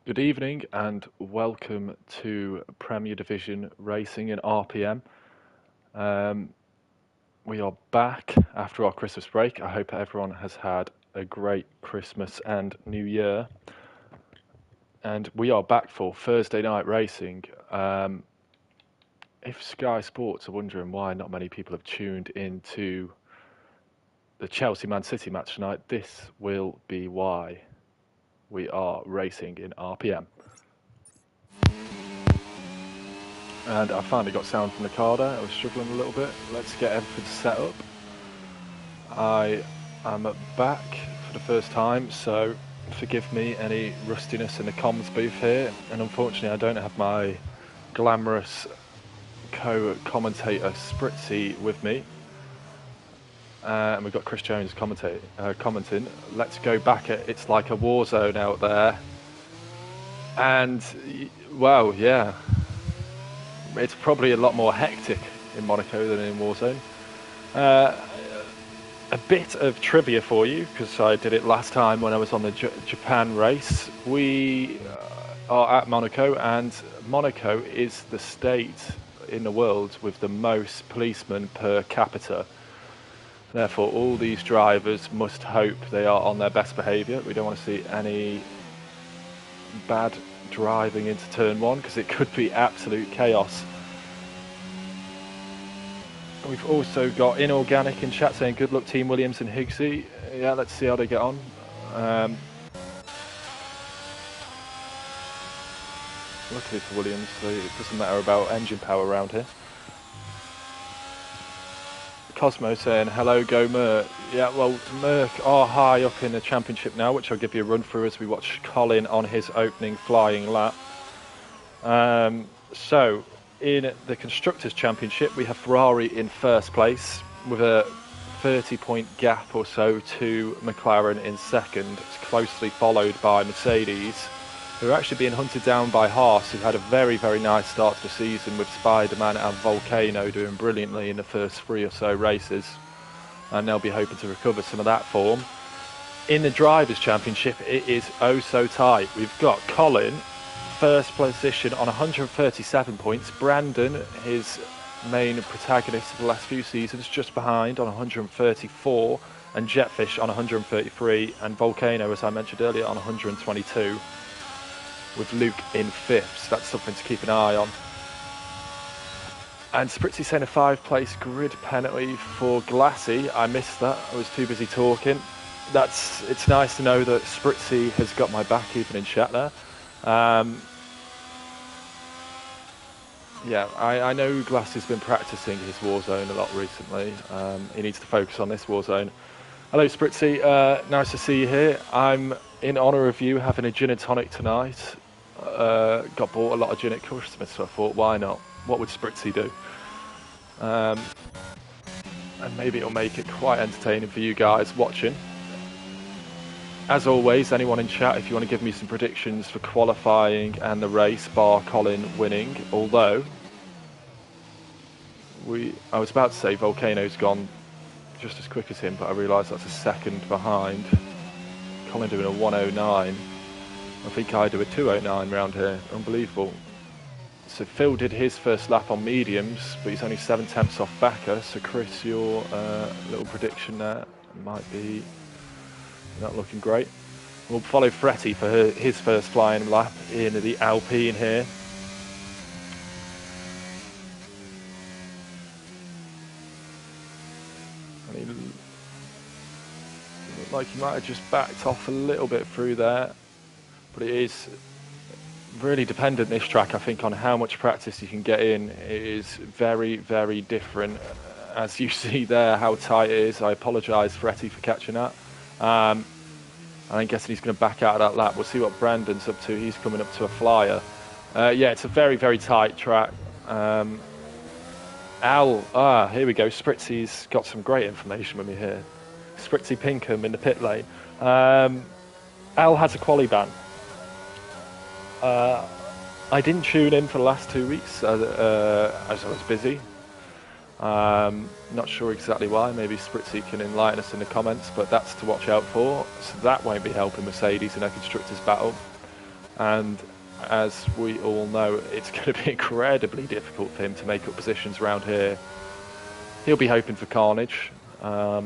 Good evening and welcome to Premier Division Racing in RPM. We are back after our Christmas break. I hope everyone has had a great Christmas and New Year. And we are back for Thursday night racing. If Sky Sports are wondering why not many people have tuned into the Chelsea-Man City match tonight, this will be why. We are racing in RPM. And I finally got sound from the car there. I was struggling a little bit. Let's get everything set up. I am back for the first time, so forgive me any rustiness in the comms booth here. And unfortunately, I don't have my glamorous co-commentator Spritzy with me. And we've got Chris Jones commenting. Let's go back at It's Like a War Zone out there. And, well, yeah. It's probably a lot more hectic in Monaco than in Warzone. A bit of trivia for you, because I did it last time when I was on the Japan race. We are at Monaco, and Monaco is the state in the world with the most policemen per capita. Therefore, all these drivers must hope they are on their best behaviour. We don't want to see any bad driving into turn one, because it could be absolute chaos. We've also got Inorganic in chat saying good luck Team Williams and Higgsy. Yeah, let's see how they get on. Luckily for Williams, it doesn't matter about engine power around here. Cosmo saying hello, go Merck. Yeah, well, Merck are high up in the championship now, which I'll give you a run through as we watch Colin on his opening flying lap. So, in the Constructors' Championship, we have Ferrari in first place with a 30-point gap or so to McLaren in second. It's closely followed by Mercedes, who are actually being hunted down by Haas, who had a very, very nice start to the season with Spider-Man and Volcano doing brilliantly in the first 3 or so races. And they'll be hoping to recover some of that form. In the Drivers' Championship, it is oh so tight. We've got Colin, first position on 137 points. Brandon, his main protagonist of the last few seasons, just behind on 134. And Jetfish on 133. And Volcano, as I mentioned earlier, on 122. With Luke in fifth, so that's something to keep an eye on. And Spritzy saying a 5-place grid penalty for Glassy. I missed that, I was too busy talking. It's nice to know that Spritzy has got my back even in chat there. Yeah, I know Glassy's been practicing his Warzone a lot recently. He needs to focus on this Warzone. Hello Spritzy, nice to see you here. I'm in honour of you having a gin and tonic tonight. Got bought a lot of gin at Christmas, so I thought, why not? What would Spritzy do? And maybe it'll make it quite entertaining for you guys watching. As always, anyone in chat, if you want to give me some predictions for qualifying and the race, bar Colin winning. Although, I was about to say Volcano's gone just as quick as him, but I realised that's a second behind. Colin doing a 109. I think I do a 209 round here. Unbelievable. So Phil did his first lap on mediums, but he's only 7/10 off Backer. So Chris, your little prediction there might be not looking great. We'll follow Fretty for his first flying lap in the Alpine here. And he looked like he might have just backed off a little bit through there. But it is really dependent, this track, I think, on how much practice you can get in. It is very, very different. As you see there, how tight it is. I apologise, Fretty, for catching that. I'm guessing he's going to back out of that lap. We'll see what Brandon's up to. He's coming up to a flyer. Yeah, it's a very, very tight track. Al, here we go. Spritzy's got some great information with me here. Spritzy Pinkham in the pit lane. Al has a quali ban. I didn't tune in for the last 2 weeks as I was busy. Not sure exactly why. Maybe Spritzy can enlighten us in the comments, but that's to watch out for. So that won't be helping Mercedes in a constructors battle. And as we all know, it's going to be incredibly difficult for him to make up positions around here. He'll be hoping for carnage. I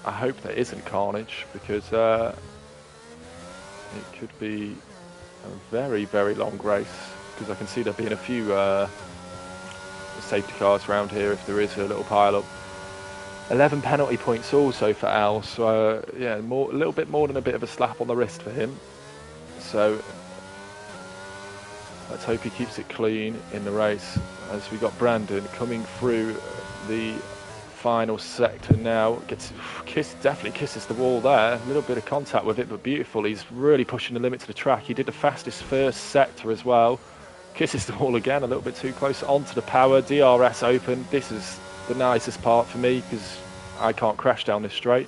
hope there isn't carnage, because it could be a very, very long race, because I can see there being a few safety cars around here if there is a little pile-up. 11 penalty points also for Al, so yeah, a little bit more than a bit of a slap on the wrist for him. So let's hope he keeps it clean in the race, as we got Brandon coming through the final sector now. Definitely kisses the wall there. A little bit of contact with it, but beautiful. He's really pushing the limit to the track. He did the fastest first sector as well. Kisses the wall again, a little bit too close onto the power. DRS open. This is the nicest part for me, because I can't crash down this straight.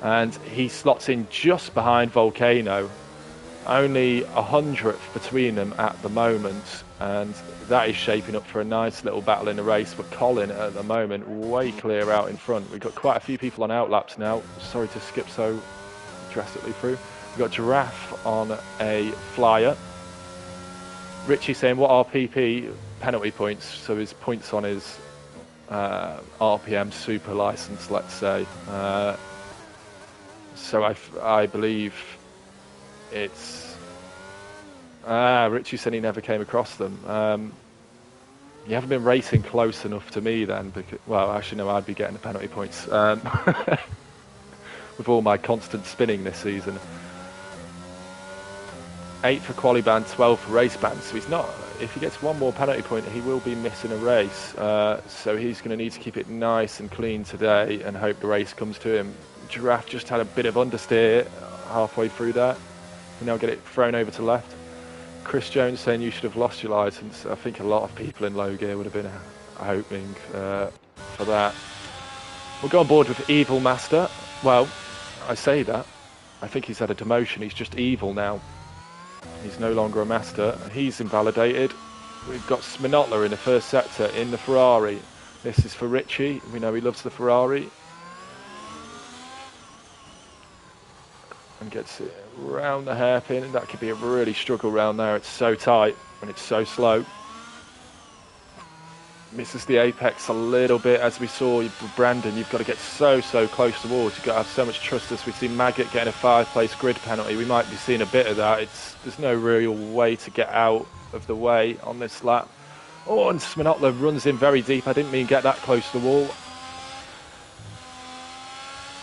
And he slots in just behind Volcano. Only 100th between them at the moment, and that is shaping up for a nice little battle in the race. But Colin at the moment way clear out in front. We've got quite a few people on outlaps now. Sorry to skip so drastically through. We've got Giraffe on a flyer. Richie saying, what are PP penalty points? So his points on his RPM super license, let's say. So I believe it's Richie said he never came across them. You haven't been racing close enough to me then, because, well, actually no, I'd be getting the penalty points with all my constant spinning this season. 8 for quali ban, 12 for race ban, so he's not, if he gets one more penalty point he will be missing a race, so he's going to need to keep it nice and clean today and hope the race comes to him. Giraffe just had a bit of understeer halfway through that. We now get it thrown over to left. Chris Jones saying you should have lost your licence. I think a lot of people in low gear would have been hoping for that. We'll go on board with Evil Master. Well, I say that. I think he's had a demotion. He's just evil now. He's no longer a master. He's invalidated. We've got Sminotler in the first sector in the Ferrari. This is for Richie. We know he loves the Ferrari. And gets it round the hairpin, and that could be a really struggle round there. It's so tight and it's so slow. Misses the apex a little bit, as we saw with Brandon. You've got to get so close to the walls. You've got to have so much trust. As we've seen Maggot getting a 5-place grid penalty, we might be seeing a bit of that. There's no real way to get out of the way on this lap. Oh, and Sminotler runs in very deep. I didn't mean get that close to the wall.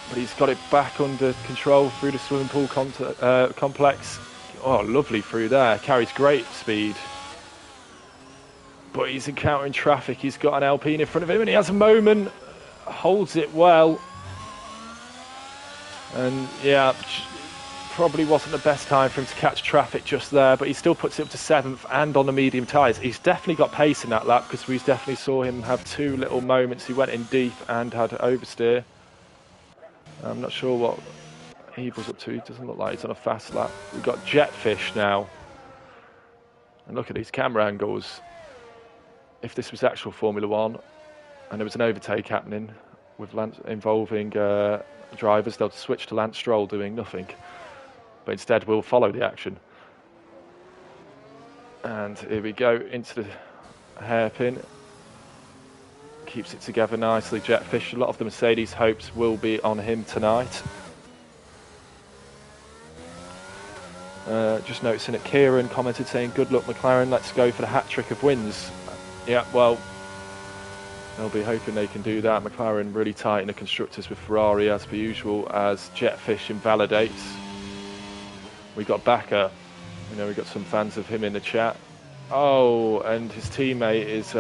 But he's got it back under control through the swimming pool complex. Oh, lovely through there. Carries great speed. But he's encountering traffic. He's got an Alpine in front of him, and he has a moment. Holds it well. And yeah, probably wasn't the best time for him to catch traffic just there, but he still puts it up to 7th and on the medium tyres. He's definitely got pace in that lap, because we definitely saw him have 2 little moments. He went in deep and had oversteer. I'm not sure what Evil's up to. He doesn't look like he's on a fast lap. We've got Jetfish now. And look at these camera angles. If this was actual Formula One and there was an overtake happening with involving drivers, they'll switch to Lance Stroll doing nothing. But instead we'll follow the action. And here we go into the hairpin. Keeps it together nicely, Jetfish. A lot of the Mercedes hopes will be on him tonight. Just noticing that Kieran commented saying, good luck McLaren, let's go for the hat-trick of wins. Yeah, well, they'll be hoping they can do that. McLaren really tight in the constructors with Ferrari as per usual, as Jetfish invalidates. We got Bakker. You know, we got some fans of him in the chat. Oh, and his teammate is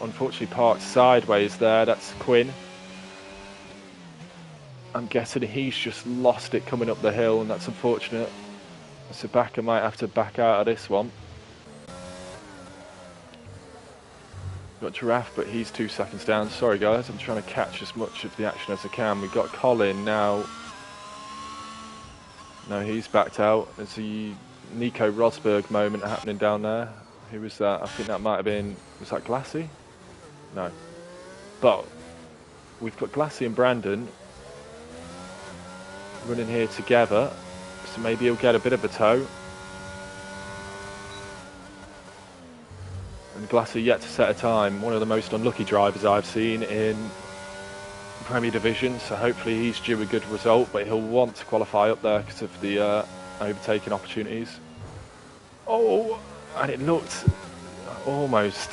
unfortunately parked sideways there. That's Quinn. I'm guessing he's just lost it coming up the hill, and that's unfortunate. So Bakker might have to back out of this one. Got Giraffe, but he's 2 seconds down. Sorry guys, I'm trying to catch as much of the action as I can. We've got Colin now. No, he's backed out. There's a Nico Rosberg moment happening down there. Who was that? I think that might have been... Was that Glassy? No. But we've got Glassy and Brandon running here together, so maybe he'll get a bit of a tow. And Glassy yet to set a time, one of the most unlucky drivers I've seen in Premier Division, so hopefully he's due a good result, but he'll want to qualify up there because of the overtaking opportunities. Oh, and it looked almost,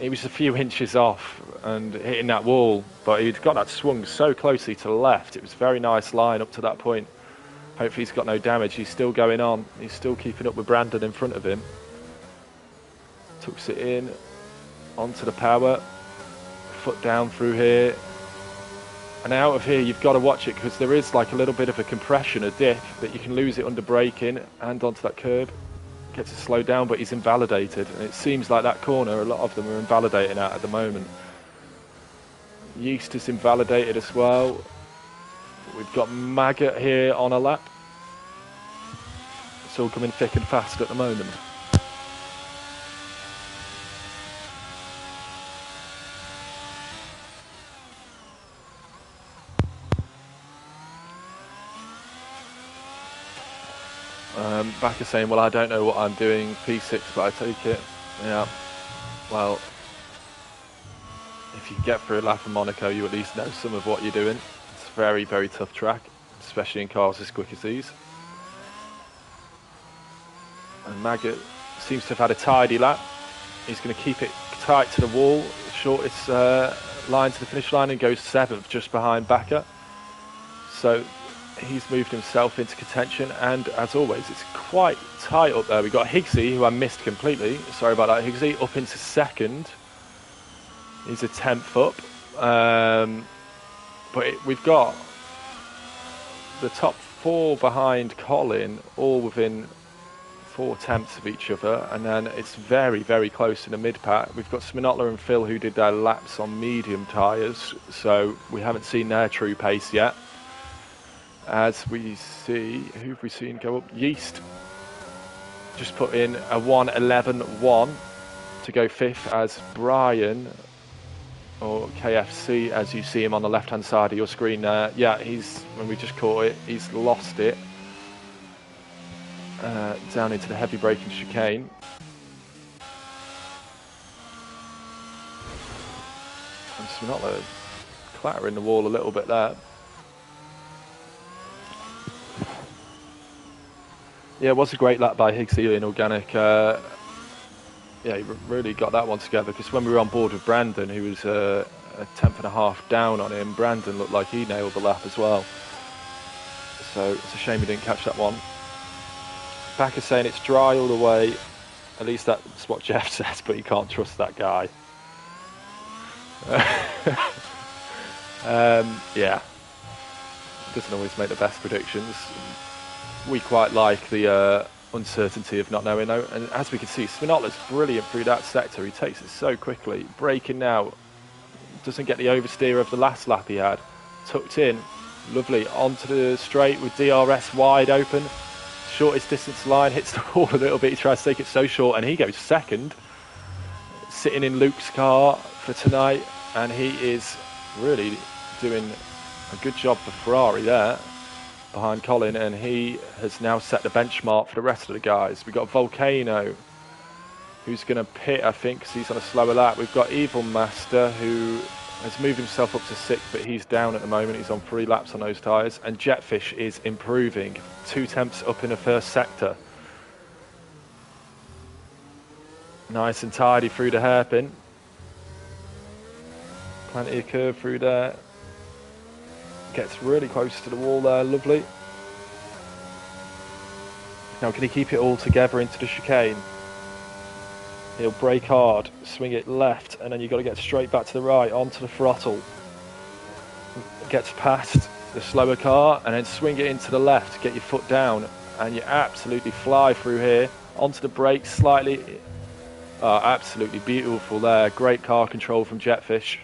he was a few inches off and hitting that wall, but he'd got that swung so closely to the left. It was a very nice line up to that point. Hopefully he's got no damage. He's still going on. He's still keeping up with Brandon in front of him. Tucks it in onto the power, foot down through here. And out of here, you've got to watch it because there is like a little bit of a compression, a dip, that you can lose it under braking and onto that curb. Gets it slowed down, but he's invalidated. And it seems like that corner, a lot of them are invalidating at the moment. Yeast is invalidated as well. We've got Maggot here on a lap. It's all coming thick and fast at the moment. Backer saying, well, I don't know what I'm doing, P6, but I take it. Yeah, well, if you get through a lap of Monaco, you at least know some of what you're doing. It's a very, very tough track, especially in cars as quick as these. And Maggot seems to have had a tidy lap. He's going to keep it tight to the wall, shortest line to the finish line, and goes 7th, just behind Backer. So he's moved himself into contention, and as always, it's quite tight up there. We've got Higgsy, who I missed completely. Sorry about that, Higgsy, up into 2nd. He's a 10th up. But we've got the top 4 behind Colin, all within 4/10 of each other, and then it's very, very close in the mid-pack. We've got Sminotler and Phil, who did their laps on medium tyres, so we haven't seen their true pace yet. As we see, who have we seen go up? Yeast just put in a 1:11.1 to go 5th, as Brian, or KFC, as you see him on the left-hand side of your screen there. Yeah, when we just caught it, he's lost it down into the heavy braking chicane. And Sminotler clattering the wall a little bit there. Yeah, it was a great lap by Higgsy in organic. Yeah, he really got that one together, because when we were on board with Brandon, who was a 10th and a half down on him, Brandon looked like he nailed the lap as well. So it's a shame he didn't catch that one. Packer's saying it's dry all the way. At least that's what Jeff says, but you can't trust that guy. Yeah, doesn't always make the best predictions. We quite like the uncertainty of not knowing, though. And as we can see, Sminotler's brilliant through that sector. He takes it so quickly. Braking now. Doesn't get the oversteer of the last lap he had. Tucked in. Lovely. Onto the straight with DRS wide open. Shortest distance line. Hits the wall a little bit. He tries to take it so short, and he goes 2nd. Sitting in Luke's car for tonight. And he is really doing a good job for Ferrari there, behind Colin, and he has now set the benchmark for the rest of the guys. We've got Volcano, who's going to pit, I think, because he's on a slower lap. We've got Evil Master, who has moved himself up to 6th, but he's down at the moment. He's on 3 laps on those tyres. And Jetfish is improving. 2/10 up in the first sector. Nice and tidy through the hairpin. Plenty of curve through there. Gets really close to the wall there, lovely. Now can he keep it all together into the chicane? He'll brake hard, swing it left, and then you've got to get straight back to the right, onto the throttle. Gets past the slower car, and then swing it into the left, get your foot down, and you absolutely fly through here. Onto the brakes slightly. Oh, absolutely beautiful there. Great car control from Jetfish.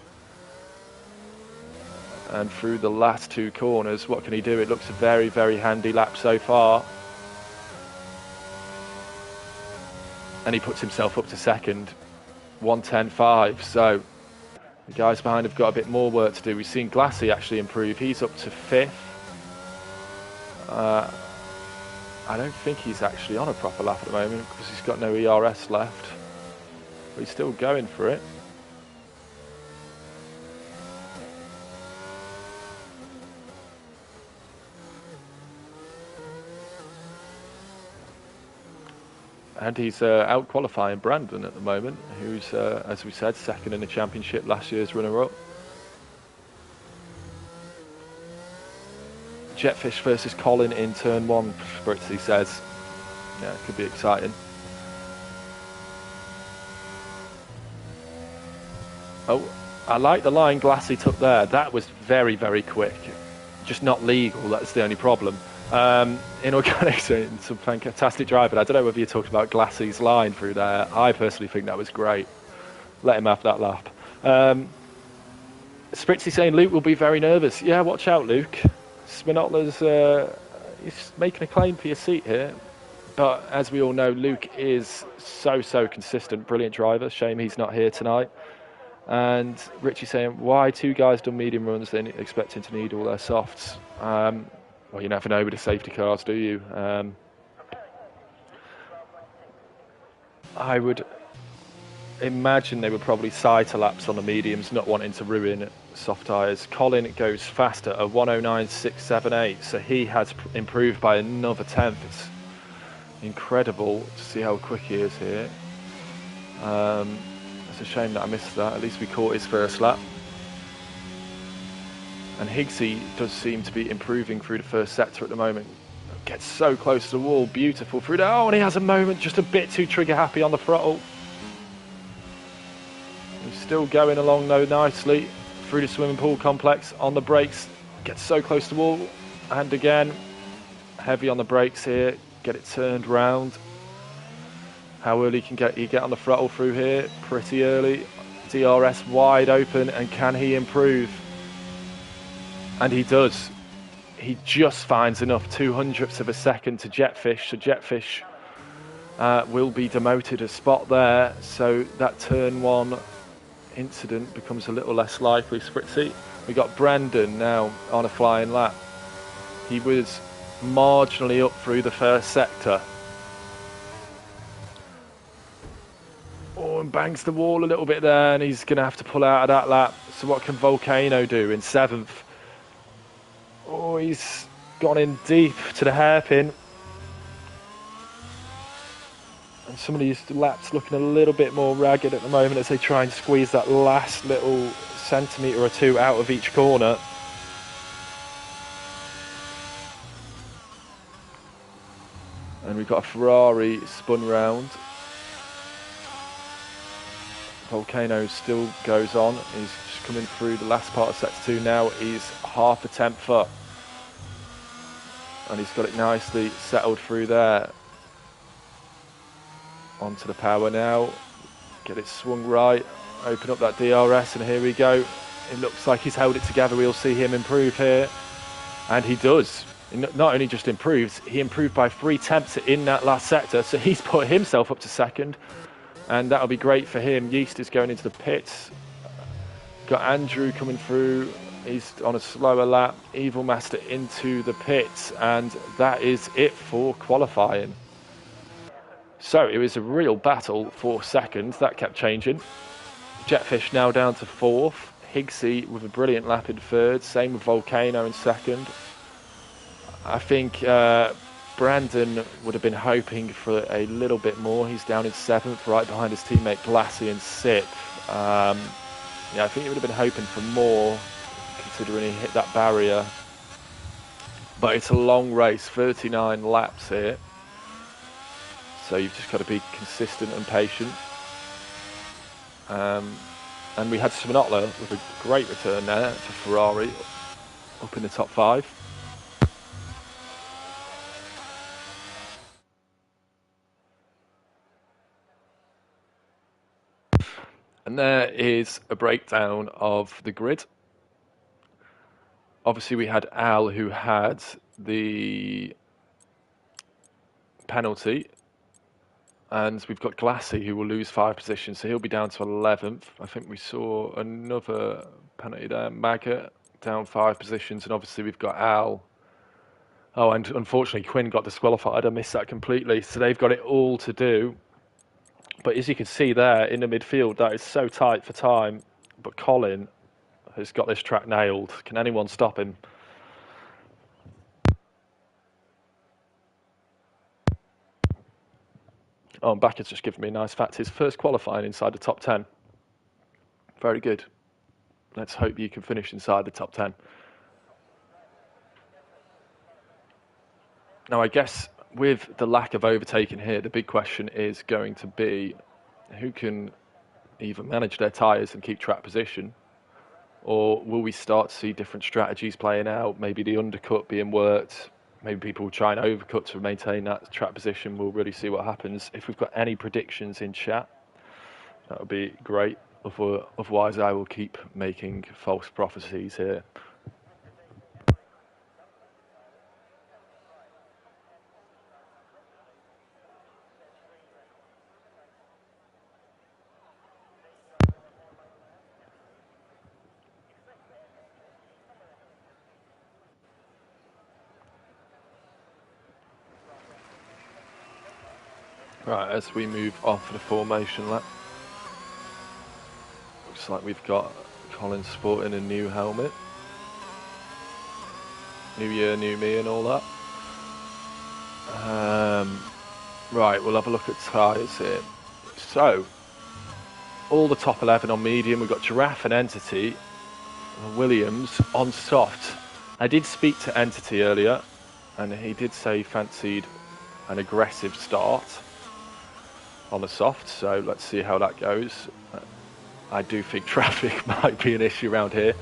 And through the last 2 corners, what can he do? It looks a very, very handy lap so far. And he puts himself up to 2nd, 1:10.5. So The guys behind have got a bit more work to do. We've seen Glassy actually improve. He's up to 5th. I don't think he's actually on a proper lap at the moment because he's got no ERS left. But he's still going for it. And he's out-qualifying Brandon at the moment, who's, as we said, 2nd in the championship, last year's runner-up. Jetfish versus Colin in turn 1, Spritzy says. Yeah, it could be exciting. Oh, I like the line Glassy took there. That was very, very quick. Just not legal, that's the only problem. Inorganic, some fantastic drive, but I don't know whether you're talking about Glassy's line through there. I personally think that was great. Let him have that lap. Spritzy saying Luke will be very nervous. Yeah, watch out, Luke. Spinotler's he's making a claim for your seat here. But as we all know, Luke is so consistent. Brilliant driver. Shame he's not here tonight. And Richie saying, why 2 guys done medium runs, then expecting to need all their softs? Well, you never know with the safety cars, do you? I would imagine they would probably side to laps on the mediums, not wanting to ruin soft tyres. Colin goes faster at 109.678, so he has improved by another 10th. It's incredible to see how quick he is here. It's a shame that I missed that. At least we caught his first lap. And Higgsy does seem to be improving through the first sector at the moment. Gets so close to the wall, beautiful through there. Oh, and he has a moment, just a bit too trigger happy on the throttle. He's still going along though nicely through the swimming pool complex on the brakes. Gets so close to the wall, and again, heavy on the brakes here. Get it turned round. How early can he get on the throttle through here? Pretty early. DRS wide open, and can he improve? And he does. He just finds enough 200ths of a second to Jetfish. So Jetfish will be demoted a spot there. So that turn 1 incident becomes a little less likely. Spritzy. We got Brandon now on a flying lap. He was marginally up through the first sector. Oh, and bangs the wall a little bit there, and he's going to have to pull out of that lap. So what can Volcano do in 7th? Oh, he's gone in deep to the hairpin. And some of these laps looking a little bit more ragged at the moment as they try and squeeze that last little centimetre or 2 out of each corner. And we've got a Ferrari spun round. Volcano still goes on. He's just coming through the last part of sector 2 now. He's half a 10th up. And he's got it nicely settled through there. Onto the power now. Get it swung right. Open up that DRS, and here we go. It looks like he's held it together. We'll see him improve here. And he does. He not only just improves, he improved by 3/10 in that last sector. So he's put himself up to 2nd. And that'll be great for him. Yeast is going into the pits. Got Andrew coming through. He's on a slower lap. Evil Master into the pits. And that is it for qualifying. So it was a real battle for 2nd. That kept changing. Jetfish now down to 4th. Higgsy with a brilliant lap in 3rd. Same with Volcano in 2nd. I think Brandon would have been hoping for a little bit more. He's down in 7th, right behind his teammate Glassy in 6th. Yeah, I think he would have been hoping for more, considering he hit that barrier. But it's a long race, 39 laps here. So you've just got to be consistent and patient. And we had Svinotler with a great return there for Ferrari, up in the top 5. And there is a breakdown of the grid. Obviously, we had Al, who had the penalty. And we've got Glassy, who will lose 5 positions, so he'll be down to 11th. I think we saw another penalty there. Maggot down 5 positions, and obviously we've got Al. Oh, and unfortunately Quinn got disqualified. I missed that completely. So they've got it all to do. But as you can see there in the midfield, that is so tight for time. But Colin has got this track nailed. Can anyone stop him? Oh, and Backer's just given me a nice fact. His first qualifying inside the top 10. Very good. Let's hope you can finish inside the top 10. Now, I guess with the lack of overtaking here, the big question is going to be who can either manage their tyres and keep track position, or will we start to see different strategies playing out? Maybe the undercut being worked. Maybe people will try and overcut to maintain that track position. We'll really see what happens. If we've got any predictions in chat, that would be great. Otherwise, I will keep making false prophecies here. Right, as we move off the formation lap, looks like we've got Colin sporting a new helmet. New year, new me and all that. Right, we'll have a look at tyres here. So, all the top 11 on medium. We've got Giraffe and Entity. Williams on soft. I did speak to Entity earlier, and he did say he fancied an aggressive start on the soft, so let's see how that goes. I do think traffic might be an issue around here.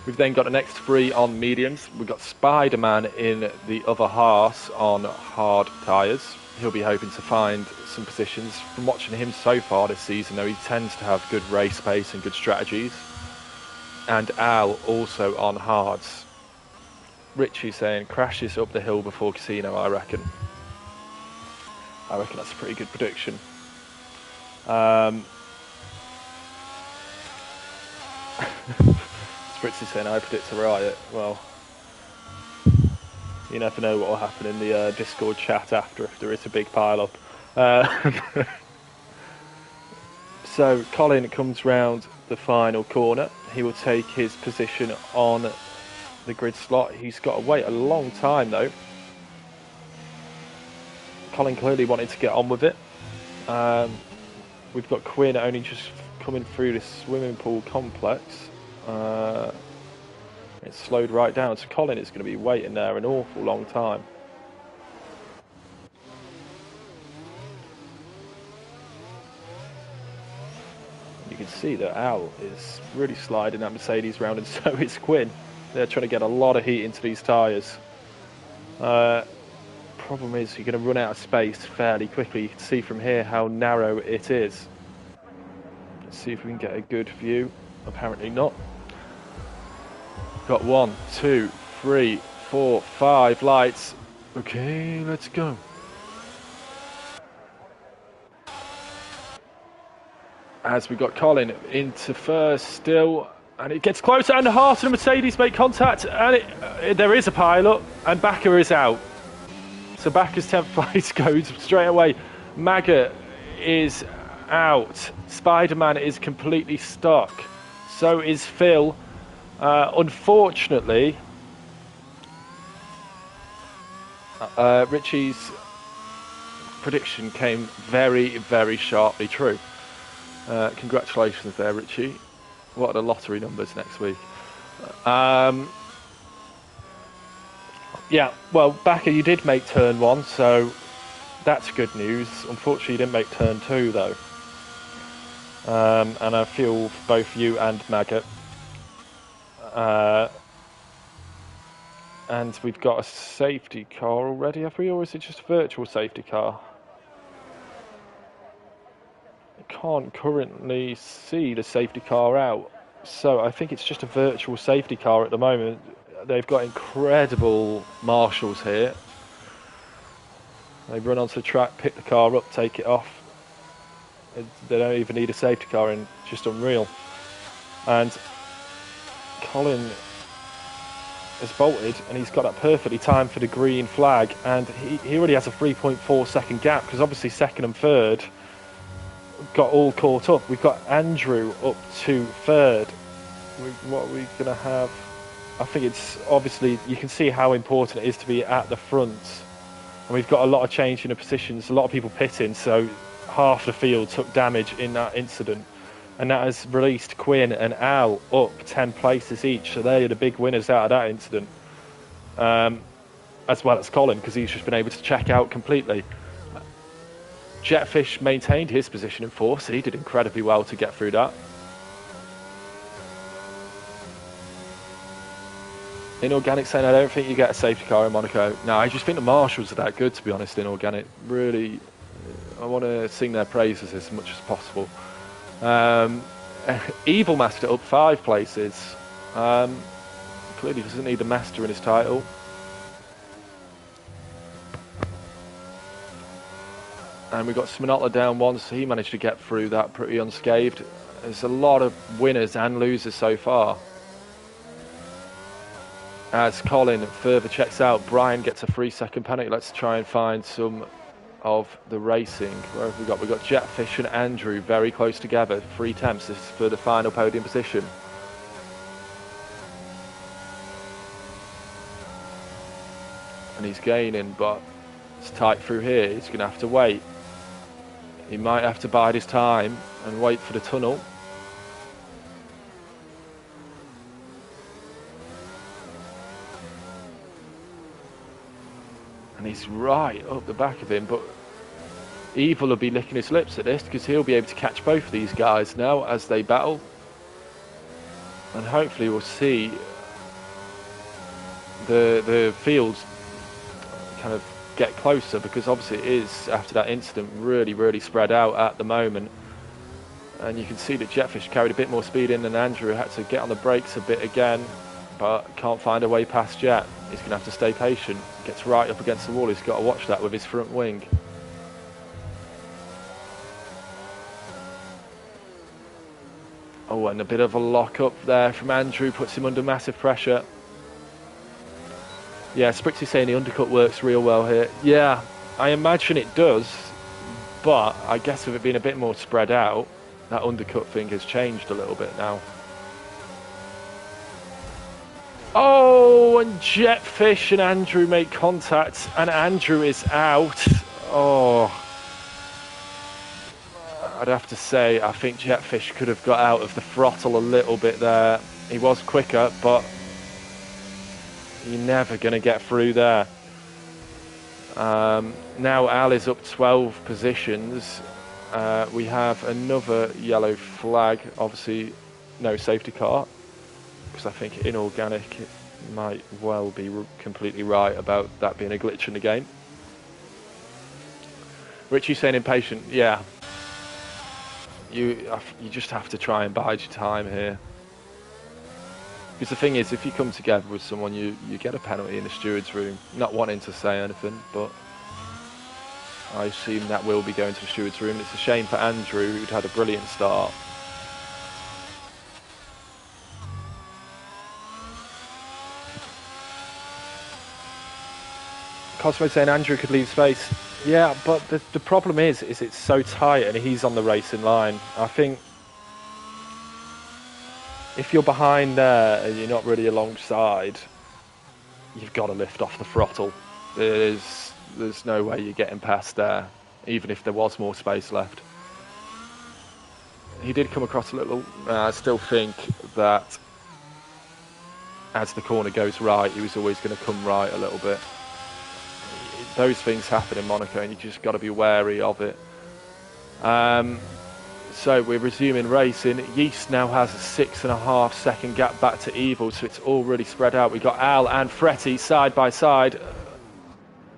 We've then got the next 3 on mediums. We've got Spider-Man in the other half on hard tyres. He'll be hoping to find some positions. From watching him so far this season, though, he tends to have good race pace and good strategies. And Al also on hards. Richie saying crashes up the hill before Casino, I reckon. I reckon that's a pretty good prediction. Spritzy saying I predict a riot. Well, you never know what will happen in the Discord chat after if there is a big pile up. So Colin comes round the final corner. He will take his position on the grid slot. He's got to wait a long time though. Colin clearly wanted to get on with it. We've got Quinn only just coming through this swimming pool complex. It's slowed right down, so Colin is going to be waiting there an awful long time. You can see that Al is really sliding that Mercedes round, and so is Quinn. They're trying to get a lot of heat into these tyres. Problem is you're going to run out of space fairly quickly. You can see from here how narrow it is. Let's see if we can get a good view. Apparently not. Got 1, 2, 3, 4, 5 lights. Okay, let's go. As we got Colin into first still, and it gets closer, and the Haas and the Mercedes make contact, and there is a pile-up, and Bakker is out. So Bakker's 10th place goes straight away. Maggot is out. Spider-Man is completely stuck. So is Phil. Unfortunately, Richie's prediction came very, very sharply true. Congratulations there, Richie. What are the lottery numbers next week? Yeah, well, Bakker, you did make turn 1, so that's good news. Unfortunately, you didn't make turn 2, though. And I feel for both you and Maggot. And we've got a safety car already, have we? Or is it just a virtual safety car? I can't currently see the safety car out. So I think it's just a virtual safety car at the moment. They've got incredible marshals here. They run onto the track, pick the car up, take it off. They don't even need a safety car, and it's just unreal. And Colin has bolted, and he's got that perfectly timed for the green flag, and he already has a 3.4 second gap, because obviously second and third got all caught up. We've got Andrew up to third. What are we going to have? I think it's obviously, you can see how important it is to be at the front, and we've got a lot of change in the positions, a lot of people pitting, so half the field took damage in that incident. And that has released Quinn and Al up 10 places each. So they are the big winners out of that incident. As well as Colin, because he's just been able to check out completely. Jetfish maintained his position in fourth, so he did incredibly well to get through that. Inorganic saying, I don't think you get a safety car in Monaco. No, I just think the marshals are that good, to be honest, Inorganic. Really, I want to sing their praises as much as possible. Evil Master up 5 places. Clearly doesn't need a master in his title. And we've got Sminola down 1, so he managed to get through that pretty unscathed. There's a lot of winners and losers so far. As Colin further checks out, Brian gets a 3-second penalty. Let's try and find some of the racing. Where have we got? We've got Jetfish and Andrew very close together. 3 temps. This is for the final podium position. And he's gaining, but it's tight through here. He's going to have to wait. He might have to bide his time and wait for the tunnel. And he's right up the back of him, but Evil will be licking his lips at this, because he'll be able to catch both of these guys now as they battle. And hopefully we'll see the fields kind of get closer, because obviously it is, after that incident, really spread out at the moment. And you can see that Jetfish carried a bit more speed in than Andrew, had to get on the brakes a bit again, but can't find a way past Jet. He's going to have to stay patient. Gets right up against the wall. He's got to watch that with his front wing. Oh, and a bit of a lock up there from Andrew, puts him under massive pressure. Yeah, Sprixie's saying the undercut works real well here. Yeah, I imagine it does, but I guess with it being a bit more spread out, that undercut thing has changed a little bit now. Oh, and Jetfish and Andrew make contact, and Andrew is out. Oh, I'd have to say, I think Jetfish could have got out of the throttle a little bit there. He was quicker, but you're never going to get through there. Now Al is up 12 positions. We have another yellow flag, obviously no safety car, because I think Inorganic might well be completely right about that being a glitch in the game. Richie's saying impatient. Yeah, you just have to try and bide your time here, because the thing is, if you come together with someone, you get a penalty in the steward's room. Not wanting to say anything, but I assume that will be going to the steward's room. It's a shame for Andrew, who'd had a brilliant start. Cosmo saying Andrew could leave space. Yeah, but the problem is it's so tight, and he's on the racing line. I think if you're behind there and you're not really alongside, you've got to lift off the throttle. There's no way you're getting past there, even if there was more space left. He did come across a little. I still think that as the corner goes right, he was always going to come right a little bit. Those things happen in Monaco, and you just got to be wary of it. So we're resuming racing. Yeast now has a 6.5 second gap back to Evil, so it's all really spread out. We've got Al and Fretty side by side,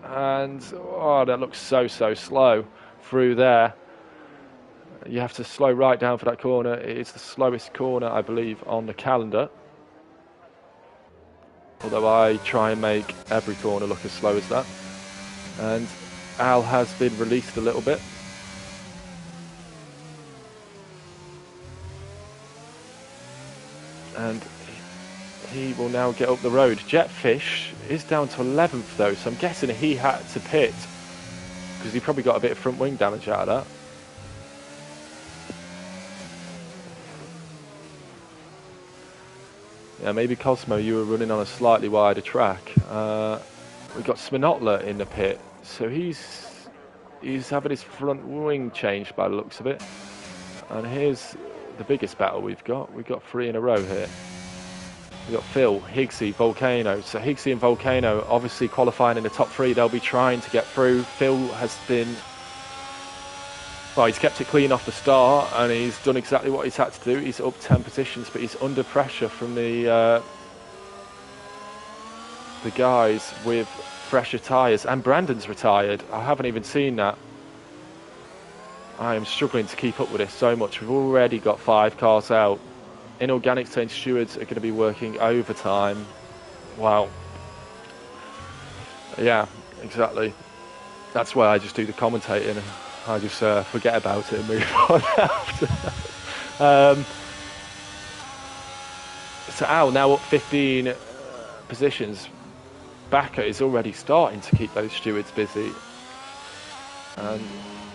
and oh, that looks so slow through there. You have to slow right down for that corner. It's the slowest corner, I believe, on the calendar. Although I try and make every corner look as slow as that. And Al has been released a little bit. And he will now get up the road. Jetfish is down to 11th though, so I'm guessing he had to pit because he probably got a bit of front wing damage out of that. Yeah, maybe Cosmo, you were running on a slightly wider track. We've got Sminotla in the pit, so he's having his front wing changed by the looks of it. And here's the biggest battle we've got. We've got 3 in a row here. We've got Phil, Higgsy, Volcano. So Higgsy and Volcano obviously qualifying in the top 3. They'll be trying to get through. Phil has been... Well, he's kept it clean off the start, and he's done exactly what he's had to do. He's up 10 positions, but he's under pressure from the guys with fresher tyres. And Brandon's retired. I haven't even seen that. I am struggling to keep up with this so much. We've already got 5 cars out. Inorganic Saint Stewards are going to be working overtime. Wow. Yeah, exactly. That's why I just do the commentating. I just forget about it and move on after. So Al now up 15 positions. Backer is already starting to keep those stewards busy. And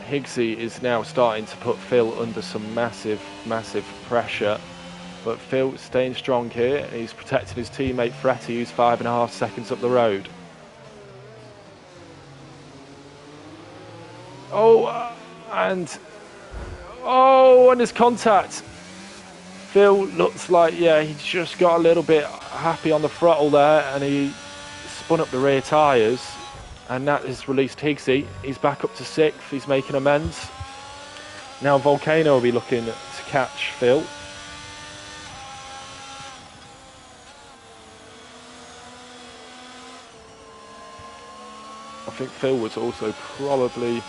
Higgsy is now starting to put Phil under some massive, massive pressure. But Phil staying strong here. He's protecting his teammate Fretty, who's 5.5 seconds up the road. And there's contact. Phil looks like, yeah, he just got a little bit happy on the throttle there, and he spun up the rear tyres, and that has released Higgsy. He's back up to 6th. He's making amends. Now Volcano will be looking to catch Phil. I think Phil was also probably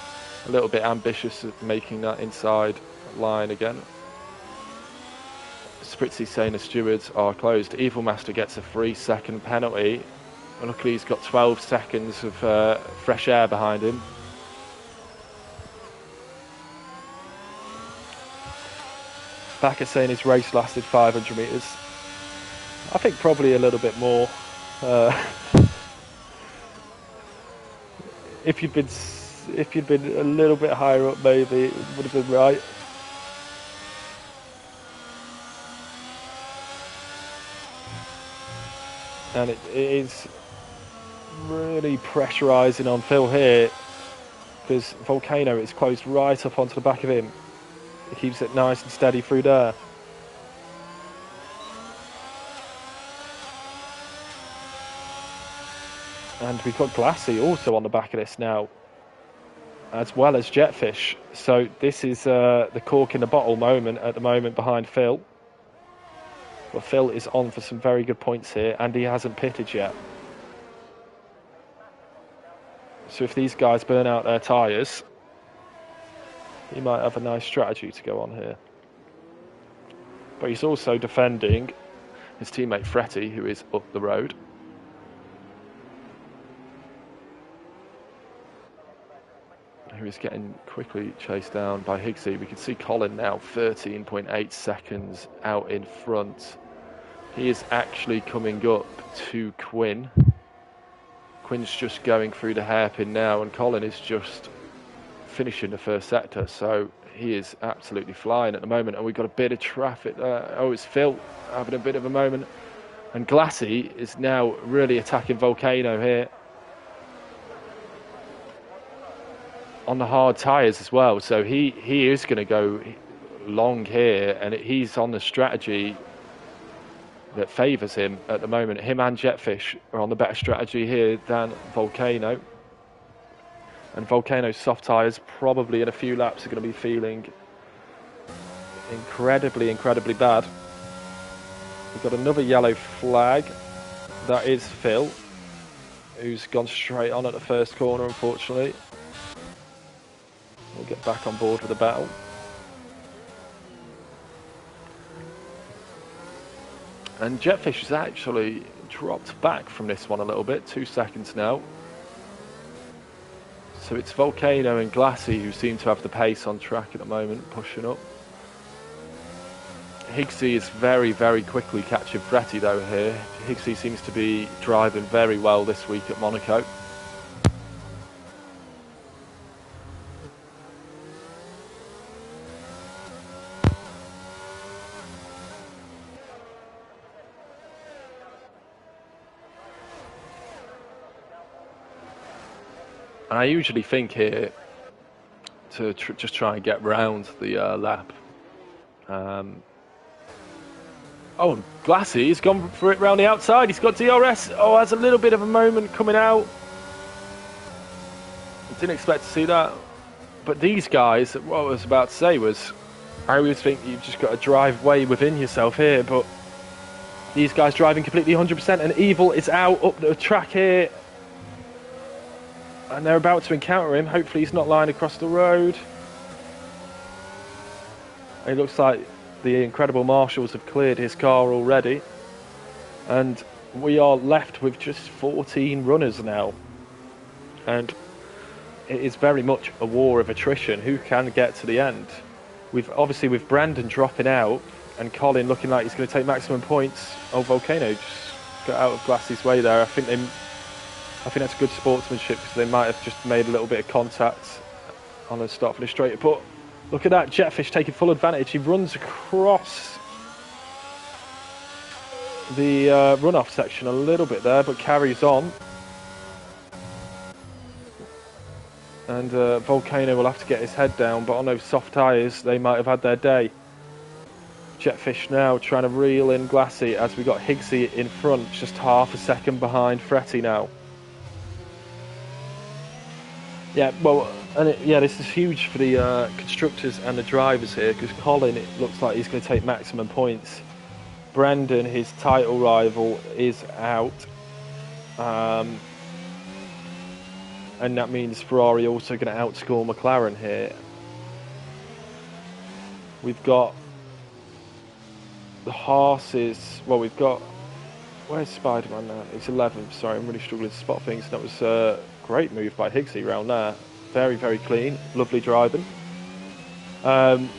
a little bit ambitious at making that inside line again. Spritzy saying the stewards are closed. Evil Master gets a 3-second penalty. Luckily he's got 12 seconds of fresh air behind him. Backer saying his race lasted 500 metres. I think probably a little bit more. If you'd been a little bit higher up, maybe it would have been right. And it is really pressurising on Phil here, because Volcano is closed right up onto the back of him. He keeps it nice and steady through there. And we've got Glassy also on the back of this now, as well as Jetfish. So this is the cork in the bottle moment at the moment behind Phil. But Phil is on for some very good points here, and he hasn't pitted yet. So if these guys burn out their tyres, he might have a nice strategy to go on here. But he's also defending his teammate Fretty, who is up the road. Who is getting quickly chased down by Higgsy. We can see Colin now 13.8 seconds out in front. He is actually coming up to Quinn. Quinn's just going through the hairpin now, and Colin is just finishing the first sector, so he is absolutely flying at the moment. And we've got a bit of traffic there. Oh, it's Phil having a bit of a moment, and Glassy is now really attacking Volcano here on the hard tyres as well. So he is going to go long here, and he's on the strategy that favours him at the moment. Him and Jetfish are on the better strategy here than Volcano. And Volcano's soft tyres probably in a few laps are going to be feeling incredibly, incredibly bad. We've got another yellow flag. That is Phil, who's gone straight on at the first corner, unfortunately. We'll get back on board with the battle. And Jetfish has actually dropped back from this one a little bit, 2 seconds now. So it's Volcano and Glassy who seem to have the pace on track at the moment, pushing up. Higgsy is very, very quickly catching Fretty though here. Higgsy seems to be driving very well this week at Monaco. And I usually think here to just try and get round the lap. Oh, Glassy, he's gone for it round the outside. He's got DRS. Oh, has a little bit of a moment coming out. Didn't expect to see that. But these guys, what I was about to say was, I always think you've just got to drive way within yourself here, but these guys driving completely 100%, and Evil is out up the track here. And they're about to encounter him. Hopefully he's not lying across the road. It looks like the incredible marshals have cleared his car already. And we are left with just 14 runners now. And it is very much a war of attrition. Who can get to the end? Obviously with Brandon dropping out and Colin looking like he's going to take maximum points. Oh, Volcano just got out of Glassy's way there. I think that's good sportsmanship, because they might have just made a little bit of contact on a start finish straight. But look at that, Jetfish taking full advantage. He runs across the runoff section a little bit there, but carries on. And Volcano will have to get his head down, but on those soft tyres, they might have had their day. Jetfish now trying to reel in Glassy as we got Higgsy in front, just half a second behind Fretty now. Yeah, well, this is huge for the constructors and the drivers here, because Colin, it looks like he's going to take maximum points. Brandon, his title rival, is out. And that means Ferrari also going to outscore McLaren here. We've got the Haas's, well, we've got, where's Spider-Man now? He's 11th, sorry, I'm really struggling to spot things. That was a great move by Higgsy round there. Very, very clean, lovely driving. We've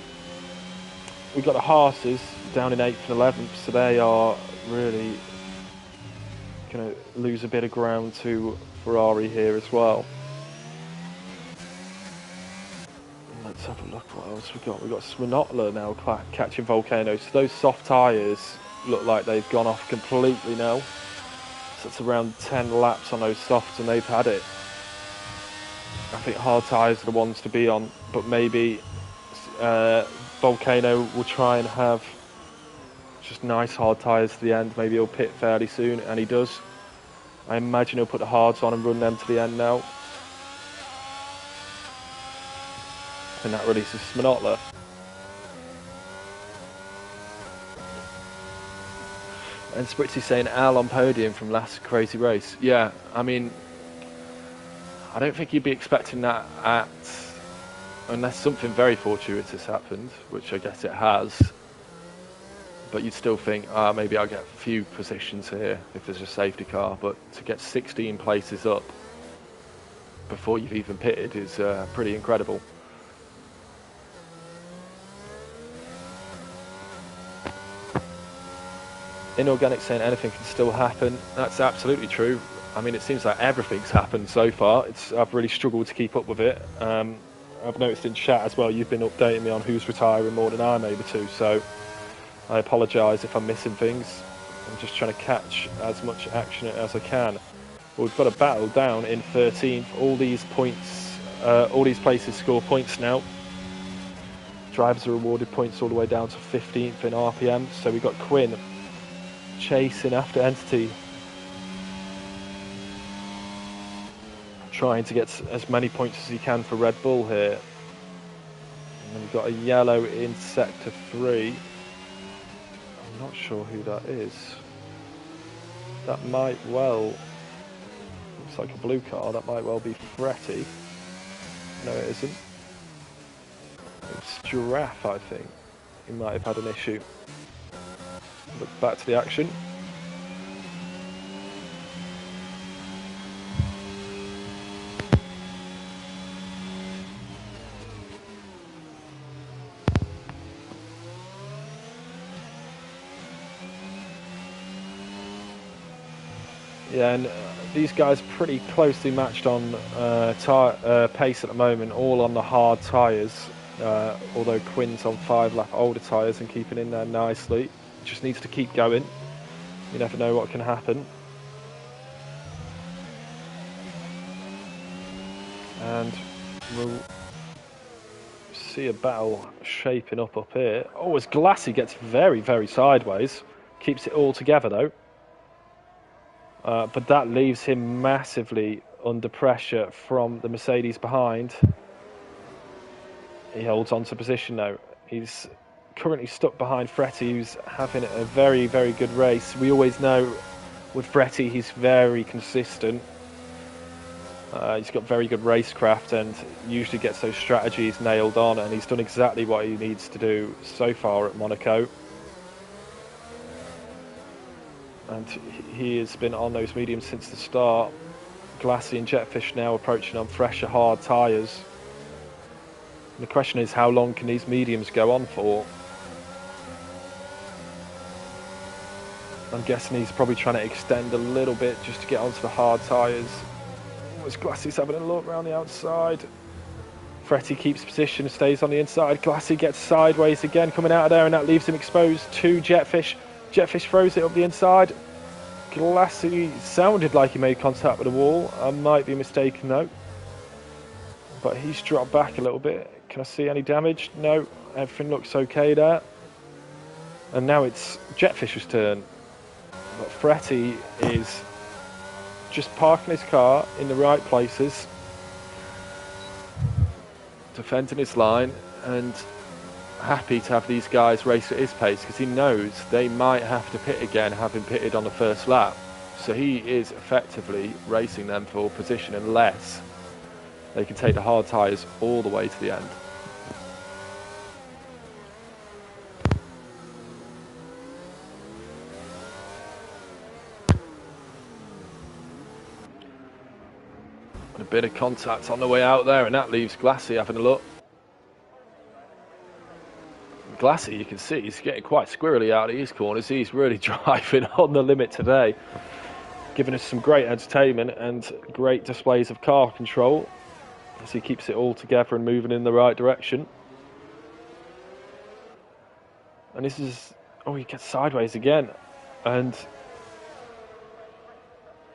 got the Haas's down in 8th and 11th, so they are really going to lose a bit of ground to Ferrari here as well. Let's have a look what else we've got. We've got Sminotler now catching Volcano. So those soft tyres look like they've gone off completely now. So it's around 10 laps on those softs and they've had it. I think hard tyres are the ones to be on, but maybe Volcano will try and have just nice hard tyres to the end. Maybe he'll pit fairly soon, and he does. I imagine he'll put the hards on and run them to the end now. And that releases Sminotler. And Spritzy saying Al on podium from last crazy race. Yeah, I mean, I don't think you'd be expecting that unless something very fortuitous happened, which I guess it has. But you'd still think, maybe I'll get a few positions here if there's a safety car. But to get 16 places up before you've even pitted is pretty incredible. Inorganic saying anything can still happen. That's absolutely true. I mean, it seems like everything's happened so far. I've really struggled to keep up with it. I've noticed in chat as well, you've been updating me on who's retiring more than I'm able to, so I apologise if I'm missing things. I'm just trying to catch as much action as I can. Well, we've got a battle down in 13th. All these points, all these places score points now. Drivers are awarded points all the way down to 15th in RPM. So we've got Quinn chasing after Entity, trying to get as many points as he can for Red Bull here. And then we've got a yellow in sector 3. I'm not sure who that is. That might well, looks like a blue car, that might well be Fretty. No, it isn't. It's Giraffe, I think. He might have had an issue. Look back to the action. Yeah, and these guys are pretty closely matched on pace at the moment, all on the hard tyres. Although Quinn's on 5-lap older tyres and keeping in there nicely. Just needs to keep going. You never know what can happen. And we'll see a battle shaping up here. Oh, as Glassy gets very, very sideways. Keeps it all together, though. But that leaves him massively under pressure from the Mercedes behind. He holds on to position now. He's currently stuck behind Fretty, who's having a very, very good race. We always know with Fretty, he's very consistent. He's got very good racecraft and usually gets those strategies nailed on, and he's done exactly what he needs to do so far at Monaco. And he has been on those mediums since the start. Glassy and Jetfish now approaching on fresher, hard tyres. And the question is, how long can these mediums go on for? I'm guessing he's probably trying to extend a little bit just to get onto the hard tyres. As Glassy's having a look around the outside. Fretty keeps position, stays on the inside. Glassy gets sideways again, coming out of there, and that leaves him exposed to Jetfish. Jetfish throws it up the inside. Glassy sounded like he made contact with the wall. I might be mistaken though. But he's dropped back a little bit. Can I see any damage? No, everything looks okay there. And now it's Jetfish's turn. But Fretty is just parking his car in the right places, defending his line, and happy to have these guys race at his pace because he knows they might have to pit again, having pitted on the first lap. So he is effectively racing them for position unless they can take the hard tyres all the way to the end. And a bit of contact on the way out there, and that leaves Glassy having a look. Glassy, you can see, he's getting quite squirrely out of these corners. He's really driving on the limit today, giving us some great entertainment and great displays of car control as he keeps it all together and moving in the right direction. And this is, oh, he gets sideways again. And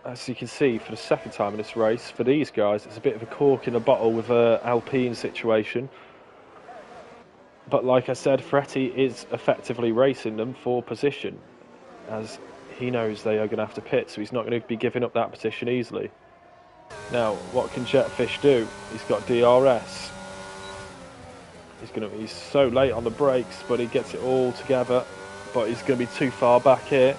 as you can see, for the second time in this race, for these guys, it's a bit of a cork in the bottle with an Alpine situation. But like I said, Fretty is effectively racing them for position, as he knows they are going to have to pit, so he's not going to be giving up that position easily. Now, what can Jetfish do? He's got DRS. He's so late on the brakes, but he gets it all together. But he's going to be too far back here.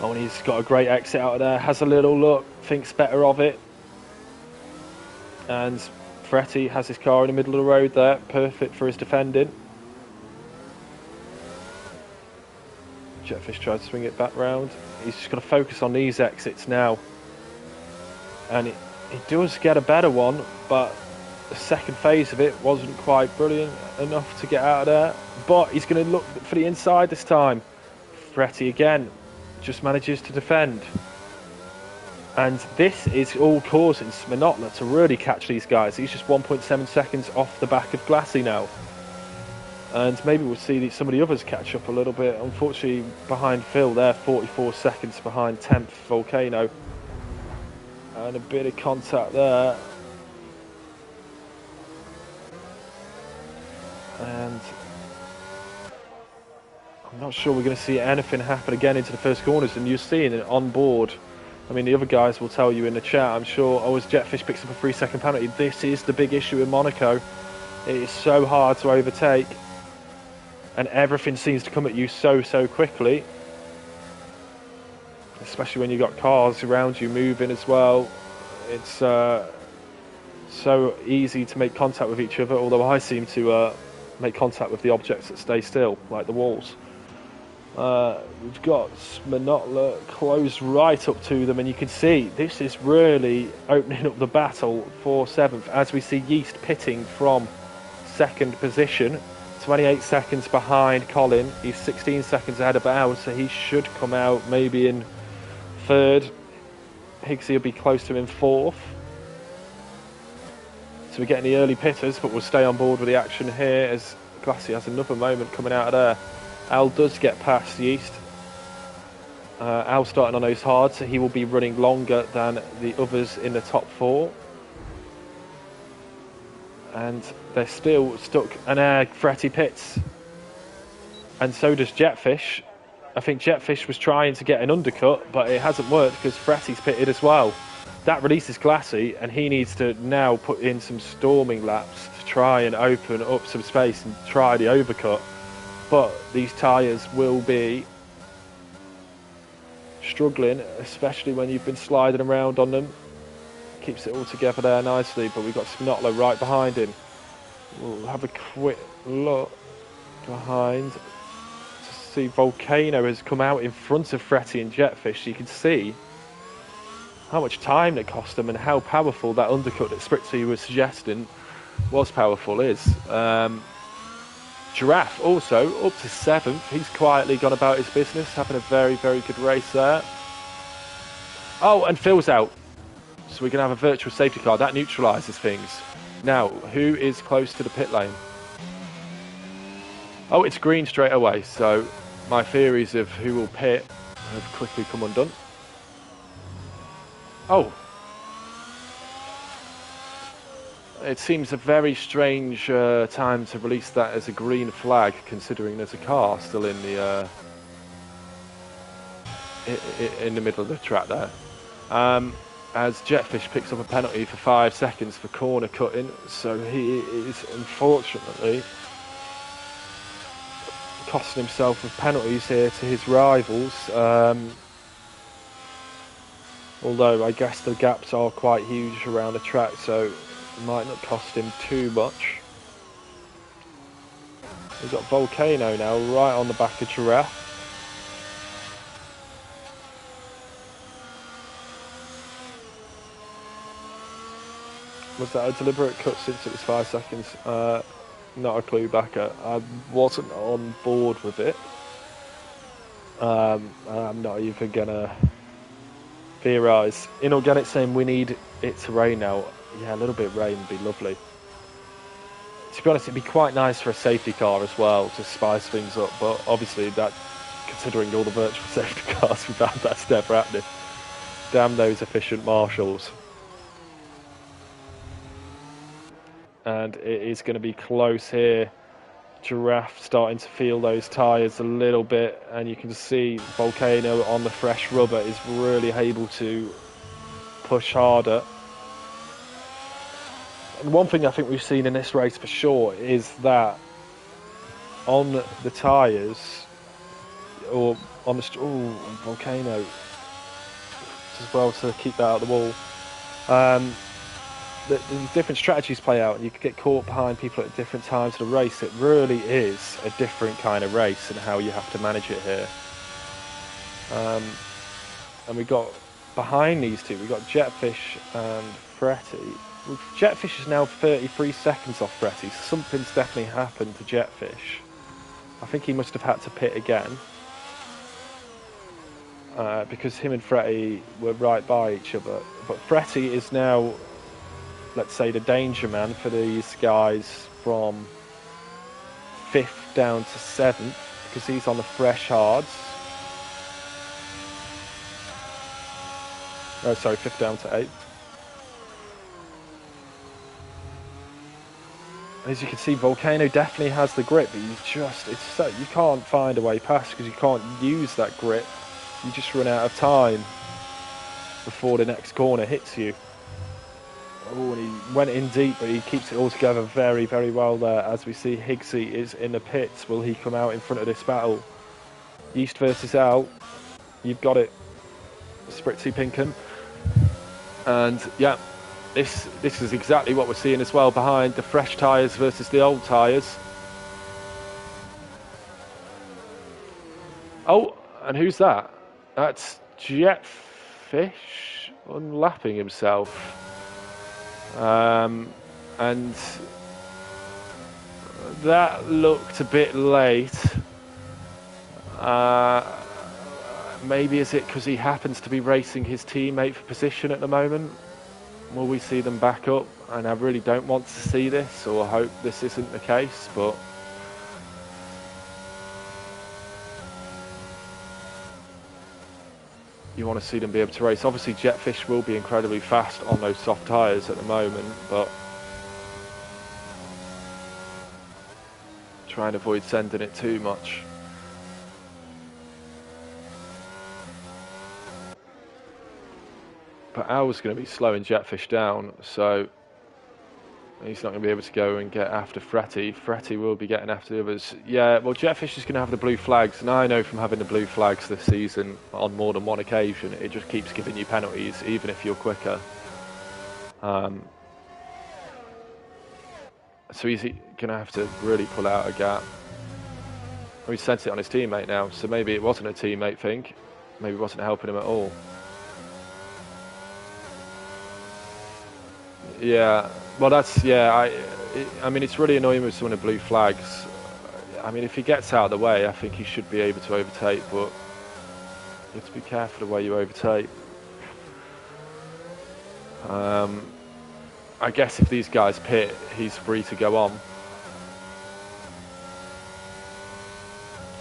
Oh, and he's got a great exit out of there, has a little look, thinks better of it. And Fretty has his car in the middle of the road there, perfect for his defending. Jetfish tries to swing it back round. He's just got to focus on these exits now. And he does get a better one, but the second phase of it wasn't quite brilliant enough to get out of there. But he's going to look for the inside this time. Fretty again just manages to defend. And this is all causing Sminotla to really catch these guys. He's just 1.7 seconds off the back of Glassy now. And maybe we'll see some of the others catch up a little bit. Unfortunately, behind Phil, they're 44 seconds behind 10th Volcano. And a bit of contact there. And I'm not sure we're going to see anything happen again into the first corners. And you're seeing it on board. I mean, the other guys will tell you in the chat, I'm sure, as Jetfish picks up a 3-second penalty, this is the big issue in Monaco. It is so hard to overtake. And everything seems to come at you so quickly. Especially when you've got cars around you moving as well. It's so easy to make contact with each other, although I seem to make contact with the objects that stay still, like the walls. We've got Smanotla close right up to them, and you can see this is really opening up the battle for 7th as we see Yeast pitting from 2nd position, 28 seconds behind Colin. He's 16 seconds ahead of Al, so he should come out maybe in 3rd. Higgsy will be close to him in 4th. So we're getting the early pitters, but we'll stay on board with the action here as Glassy has another moment coming out of there. Al does get past Yeast. Al starting on those hard, so he will be running longer than the others in the top 4. And they're still stuck. And Fretty pits. And so does Jetfish. I think Jetfish was trying to get an undercut, but it hasn't worked because Fretty's pitted as well. That releases Glassy, and he needs to now put in some storming laps to try and open up some space and try the overcut. But these tyres will be struggling, especially when you've been sliding around on them. Keeps it all together there nicely, but we've got Spinotlo right behind him. We'll have a quick look behind to see Volcano has come out in front of Fretty and Jetfish. So you can see how much time it cost them and how powerful that undercut that Spritzy was suggesting was powerful is. Giraffe also up to 7th. He's quietly gone about his business, having a very, very good race there. Oh, and Phil's out. So we're going to have a virtual safety car. That neutralises things. Now, who is close to the pit lane? Oh, it's green straight away. So my theories of who will pit have quickly come undone. Oh. It seems a very strange time to release that as a green flag, considering there's a car still in the middle of the track there. As Jetfish picks up a penalty for 5 seconds for corner cutting, so he is unfortunately costing himself with penalties here to his rivals. Although I guess the gaps are quite huge around the track, so it might not cost him too much. We've got Volcano now right on the back of Giraffe. Was that a deliberate cut since it was 5 seconds? Not a clue, Backer. I wasn't on board with it. I'm not even gonna theorise. Inorganic saying we need it to rain now. Yeah, a little bit of rain would be lovely. To be honest, it'd be quite nice for a safety car as well to spice things up, but obviously that, considering all the virtual safety cars we've had, that's never happening. Damn those efficient marshals. And it is going to be close here. Giraffe starting to feel those tyres a little bit, and you can see Volcano on the fresh rubber is really able to push harder. And one thing I think we've seen in this race for sure is that on the tyres, or on the Volcano as well to keep that out of the wall. The different strategies play out, and you can get caught behind people at different times of the race. It really is a different kind of race and how you have to manage it here. And we got behind these two, we got Jetfish and Fretty. Jetfish is now 33 seconds off Fretty, so something's definitely happened to Jetfish. I think he must have had to pit again. Because him and Fretty were right by each other. But Fretty is now, let's say, the danger man for these guys from 5th down to 7th, because he's on the fresh hards. Oh, sorry, 5th down to 8th. As you can see, Volcano definitely has the grip, but you can't find a way past because you can't use that grip. You just run out of time before the next corner hits you. Oh, and he went in deep, but he keeps it all together very, very well there. As we see, Higgsy is in the pits. Will he come out in front of this battle? Yeast versus Al. You've got it, Spritzy Pinkham. And yeah, this is exactly what we're seeing as well behind the fresh tyres versus the old tyres. Oh, and who's that? That's Jetfish unlapping himself. And that looked a bit late. Maybe is it because he happens to be racing his teammate for position at the moment? Will we see them back up? And I really don't want to see this, or hope this isn't the case, but you want to see them be able to race. Obviously, Jetfish will be incredibly fast on those soft tyres at the moment, but try and avoid sending it too much. But Al's going to be slowing Jetfish down, so he's not going to be able to go and get after Fretty. Fretty will be getting after the others. Yeah, well, Jetfish is going to have the blue flags, and I know from having the blue flags this season on more than one occasion, it just keeps giving you penalties, even if you're quicker. So he's going to have to really pull out a gap. Well, he sent it on his teammate now, so maybe it wasn't a teammate thing. Maybe it wasn't helping him at all. Yeah, well, that's, yeah, I mean, it's really annoying with some of the blue flags. I mean, if he gets out of the way, I think he should be able to overtake, but you have to be careful the way you overtake. I guess if these guys pit, he's free to go on.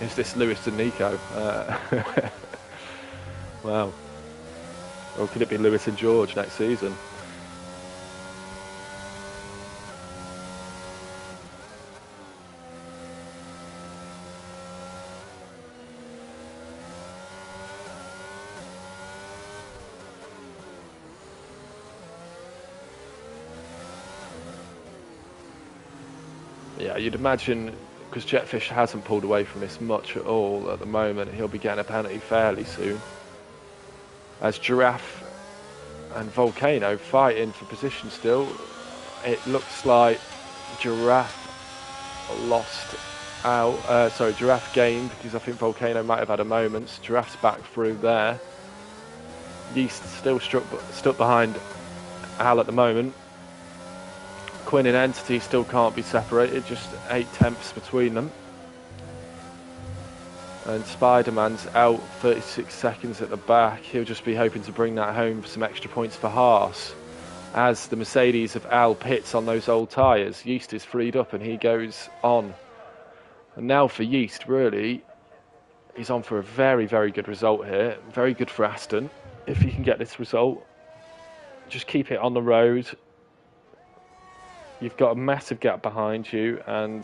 Is this Lewis and Nico? Wow. Or could it be Lewis and George next season? Yeah, you'd imagine, because Jetfish hasn't pulled away from this much at all at the moment, he'll be getting a penalty fairly soon. As Giraffe and Volcano fighting for position still, it looks like Giraffe lost out. Sorry, Giraffe gained, because I think Volcano might have had a moment. Giraffe's back through there. Yeast still stuck behind Al at the moment. Quinn and Entity still can't be separated, just 8/10 between them. And Spider-Man's out 36 seconds at the back. He'll just be hoping to bring that home for some extra points for Haas. As the Mercedes of Al pits on those old tyres, Yeast is freed up and he goes on. And now for Yeast, really, he's on for a very, very good result here. Very good for Aston, if he can get this result. Just keep it on the road. You've got a massive gap behind you, and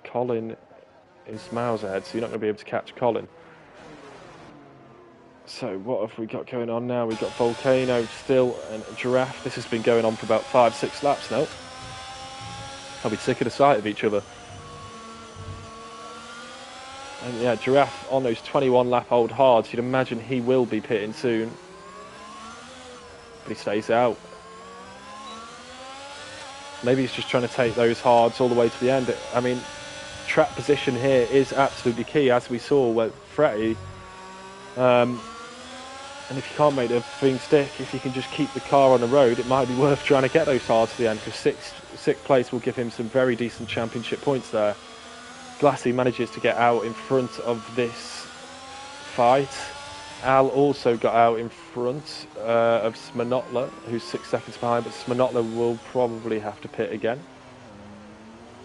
Colin is miles ahead, so you're not going to be able to catch Colin. So what have we got going on now? We've got Volcano still and Giraffe. This has been going on for about 5-6 laps now. I'll be sick of the sight of each other. And yeah, Giraffe on those 21 lap old hards. You'd imagine he will be pitting soon, but he stays out. Maybe he's just trying to take those hards all the way to the end. I mean, track position here is absolutely key, as we saw with Fretty. And if you can't make the thing stick, if you can just keep the car on the road, it might be worth trying to get those hards to the end, because sixth place will give him some very decent championship points there. Glassy manages to get out in front of this fight. Al also got out in front of Smanotla, who's 6 seconds behind, but Smanotla will probably have to pit again.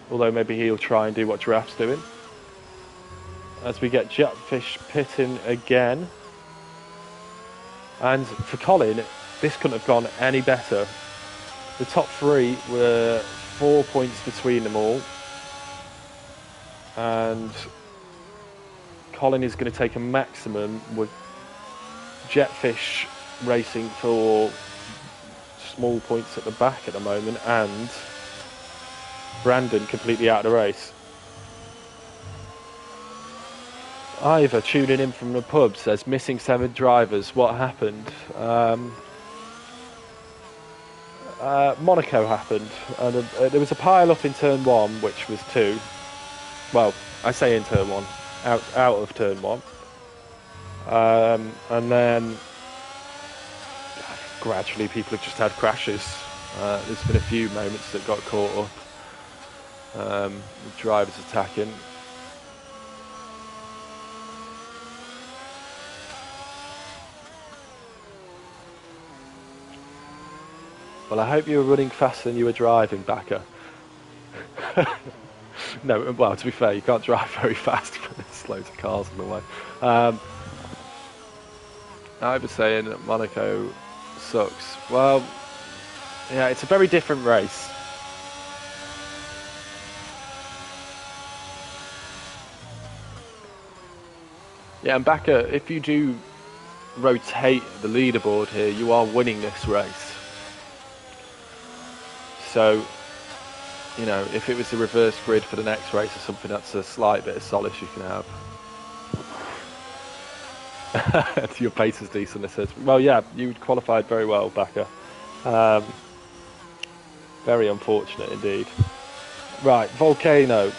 Although maybe he'll try and do what Giraffe's doing. As we get Jetfish pitting again. And for Colin, this couldn't have gone any better. The top three were 4 points between them all. And Colin is going to take a maximum with Jetfish racing for small points at the back at the moment, and Brandon completely out of the race. Ivor tuning in from the pub says, missing 7 drivers, what happened? Monaco happened, and there was a pile up in turn 1, which was 2. Well, I say in turn 1. out of turn 1. And then gradually people have just had crashes. There's been a few moments that got caught up. With drivers attacking. Well, I hope you were running faster than you were driving, Backer. No, well, to be fair, you can't drive very fast, but there's loads of cars on the way. I was saying that Monaco sucks. Well, yeah, it's a very different race. Yeah, and Backer, if you do rotate the leaderboard here, you are winning this race. So, you know, if it was the reverse grid for the next race or something, that's a slight bit of solace you can have. Your pace is decent, it says. Well, yeah, you qualified very well, Backer. Very unfortunate indeed. Right, Volcano.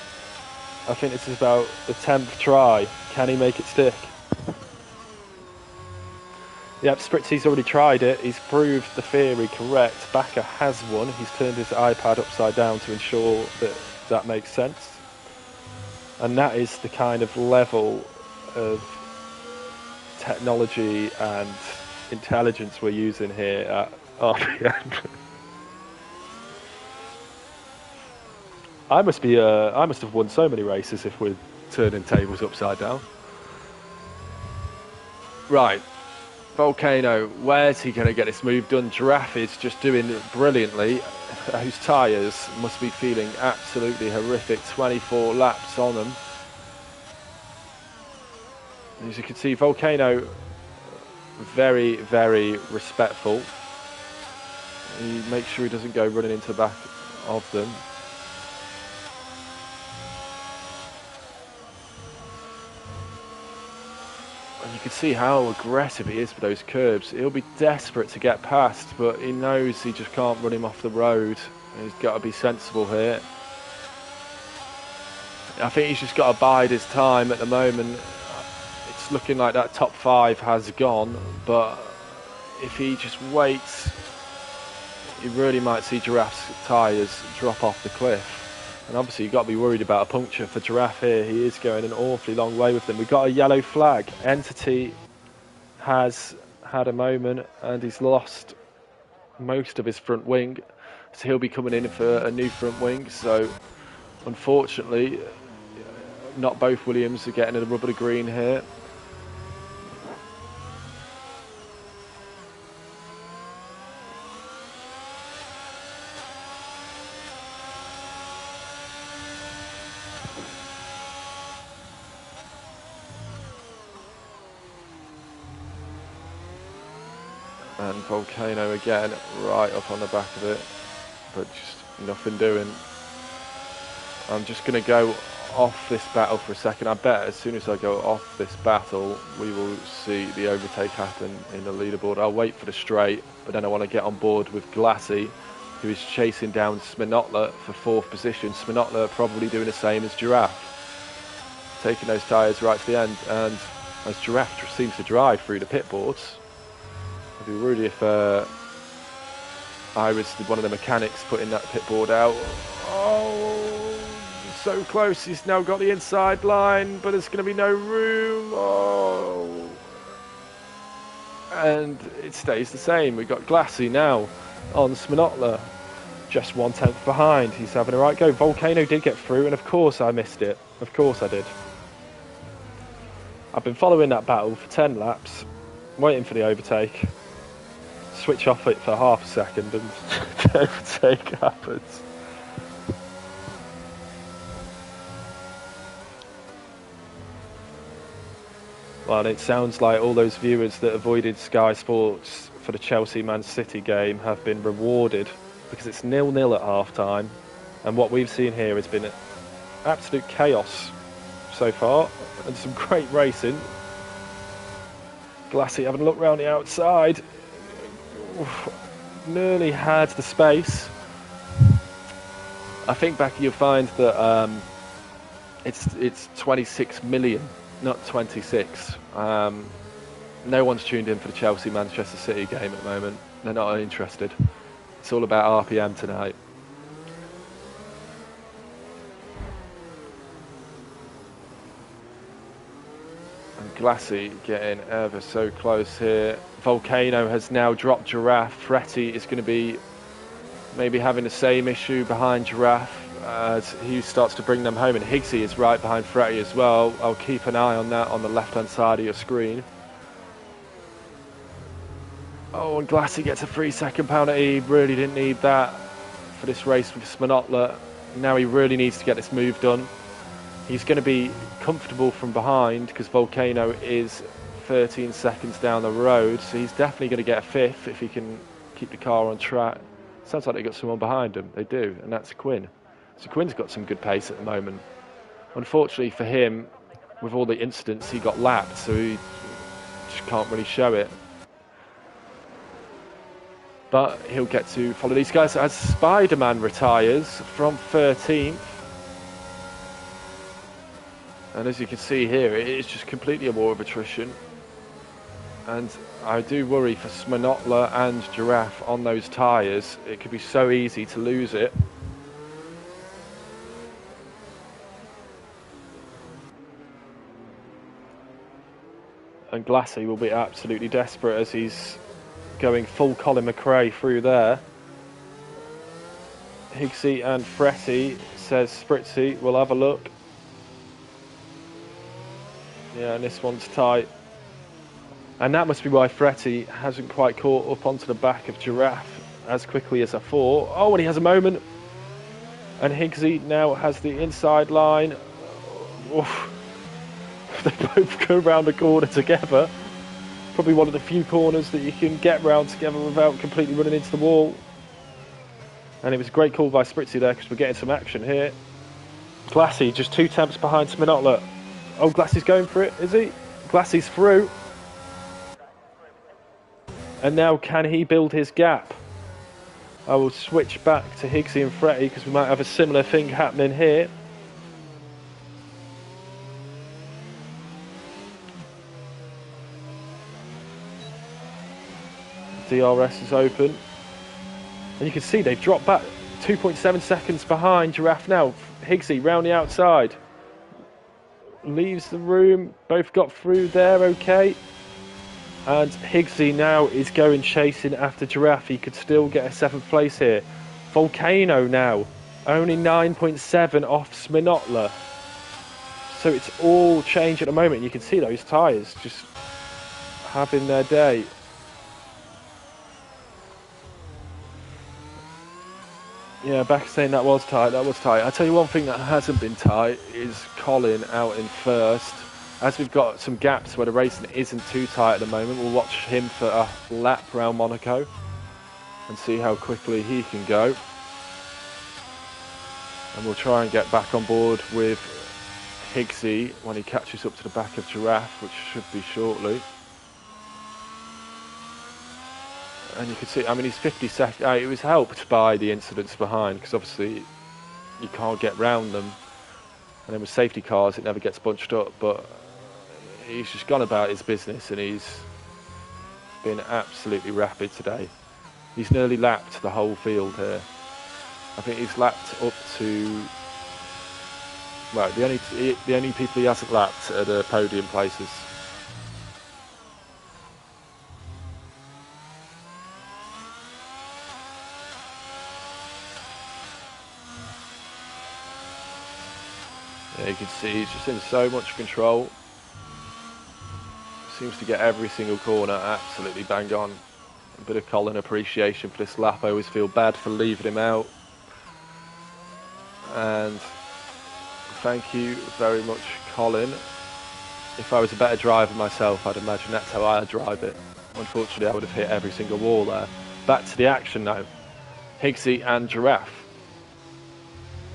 I think this is about the 10th try. Can he make it stick? Yep, Spritzy's already tried it. He's proved the theory correct. Backer has won. He's turned his iPad upside down to ensure that that makes sense. And that is the kind of level of technology and intelligence we're using here at RPM. I must have won so many races if we're turning tables upside down. Right, Volcano, where's he going to get this move done? Giraffe is just doing it brilliantly. Those tyres must be feeling absolutely horrific. 24 laps on them. As you can see, Volcano, very, very respectful. He makes sure he doesn't go running into the back of them. And you can see how aggressive he is for those curbs. He'll be desperate to get past, but he knows he just can't run him off the road. He's got to be sensible here. I think he's just got to bide his time at the moment. It's looking like that top 5 has gone, but if he just waits, you really might see Giraffe's tyres drop off the cliff. And obviously you've got to be worried about a puncture for Giraffe here. He is going an awfully long way with them. We've got a yellow flag. Entity has had a moment and he's lost most of his front wing. So he'll be coming in for a new front wing. So unfortunately, not both Williams are getting a rubber to green here. And Volcano again, right up on the back of it, but just nothing doing. I'm just going to go off this battle for a second. I bet as soon as I go off this battle, we will see the overtake happen in the leaderboard. I'll wait for the straight, but then I want to get on board with Glassy, who is chasing down Sminotler for 4th position. Sminotler probably doing the same as Giraffe, taking those tyres right to the end. And as Giraffe seems to drive through the pit boards, I'd be rude if I was one of the mechanics putting that pit board out. Oh, so close. He's now got the inside line, but there's going to be no room. Oh. And it stays the same. We've got Glassy now on Sminotler, just 1/10 behind. He's having a right go. Volcano did get through, and of course I missed it. Of course I did. I've been following that battle for 10 laps, waiting for the overtake. Switch off it for half a second and the overtake happens. Well, it sounds like all those viewers that avoided Sky Sports for the Chelsea-Man City game have been rewarded, because it's 0-0 at half-time, and what we've seen here has been absolute chaos so far, and some great racing. Glassy having a look round the outside. Nearly had the space. I think, Becky, you'll find that It's 26 million, not 26. No one's tuned in for the Chelsea-Manchester City game at the moment. They're not interested. It's all about RPM tonight. And Glassy getting ever so close here. Volcano has now dropped Giraffe. Fretty is going to be maybe having the same issue behind Giraffe as he starts to bring them home. And Higgsy is right behind Fretty as well. I'll keep an eye on that on the left-hand side of your screen. Oh, and Glassy gets a 3-second penalty. Really didn't need that for this race with Sminotla. Now he really needs to get this move done. He's going to be comfortable from behind because Volcano is 13 seconds down the road. So he's definitely going to get a 5th if he can keep the car on track. Sounds like they've got someone behind him. They do, and that's Quinn. So Quinn's got some good pace at the moment. Unfortunately for him, with all the incidents, he got lapped, so he just can't really show it. But he'll get to follow these guys as Spider-Man retires from 13th. And as you can see here, it is just completely a war of attrition. And I do worry for Sminotla and Giraffe on those tyres. It could be so easy to lose it. And Glassy will be absolutely desperate as he's going full Colin McRae through there. Higgsy and Fretty, says Spritzy. We'll have a look. Yeah, and this one's tight. And that must be why Fretty hasn't quite caught up onto the back of Giraffe as quickly as I thought. Oh, and he has a moment. And Higgsy now has the inside line. Oof. They both go round the corner together. Probably one of the few corners that you can get round together without completely running into the wall. And it was a great call by Spritzy there because we're getting some action here. Glassy just 2 temps behind Sminotla. Oh, Glassy's going for it, is he? Glassy's through. And now can he build his gap? I will switch back to Higgsy and Fretty because we might have a similar thing happening here. DRS is open. And you can see they've dropped back 2.7 seconds behind Giraffe now. Higgsy round the outside. Leaves the room. Both got through there okay. And Higgsy now is going chasing after Giraffe. He could still get a 7th place here. Volcano now. Only 9.7 off Sminotla. So it's all change at the moment. You can see those tyres just having their day. Yeah, back saying that was tight, I tell you one thing that hasn't been tight is Colin out in first. As we've got some gaps where the racing isn't too tight at the moment, we'll watch him for a lap round Monaco and see how quickly he can go. And we'll try and get back on board with Higgsy when he catches up to the back of Giraffe, which should be shortly. And you can see, I mean, he's 50 seconds. It was helped by the incidents behind because obviously you can't get round them. And then with safety cars, it never gets bunched up. But he's just gone about his business and he's been absolutely rapid today. He's nearly lapped the whole field here. I think he's lapped up to, well, the only people he hasn't lapped are the podium places. Yeah, you can see he's just in so much control. Seems to get every single corner absolutely bang on. A bit of Colin appreciation for this lap. I always feel bad for leaving him out. And thank you very much, Colin. If I was a better driver myself, I'd imagine that's how I'd drive it. Unfortunately, I would have hit every single wall there. Back to the action now. Higgsy and Giraffe.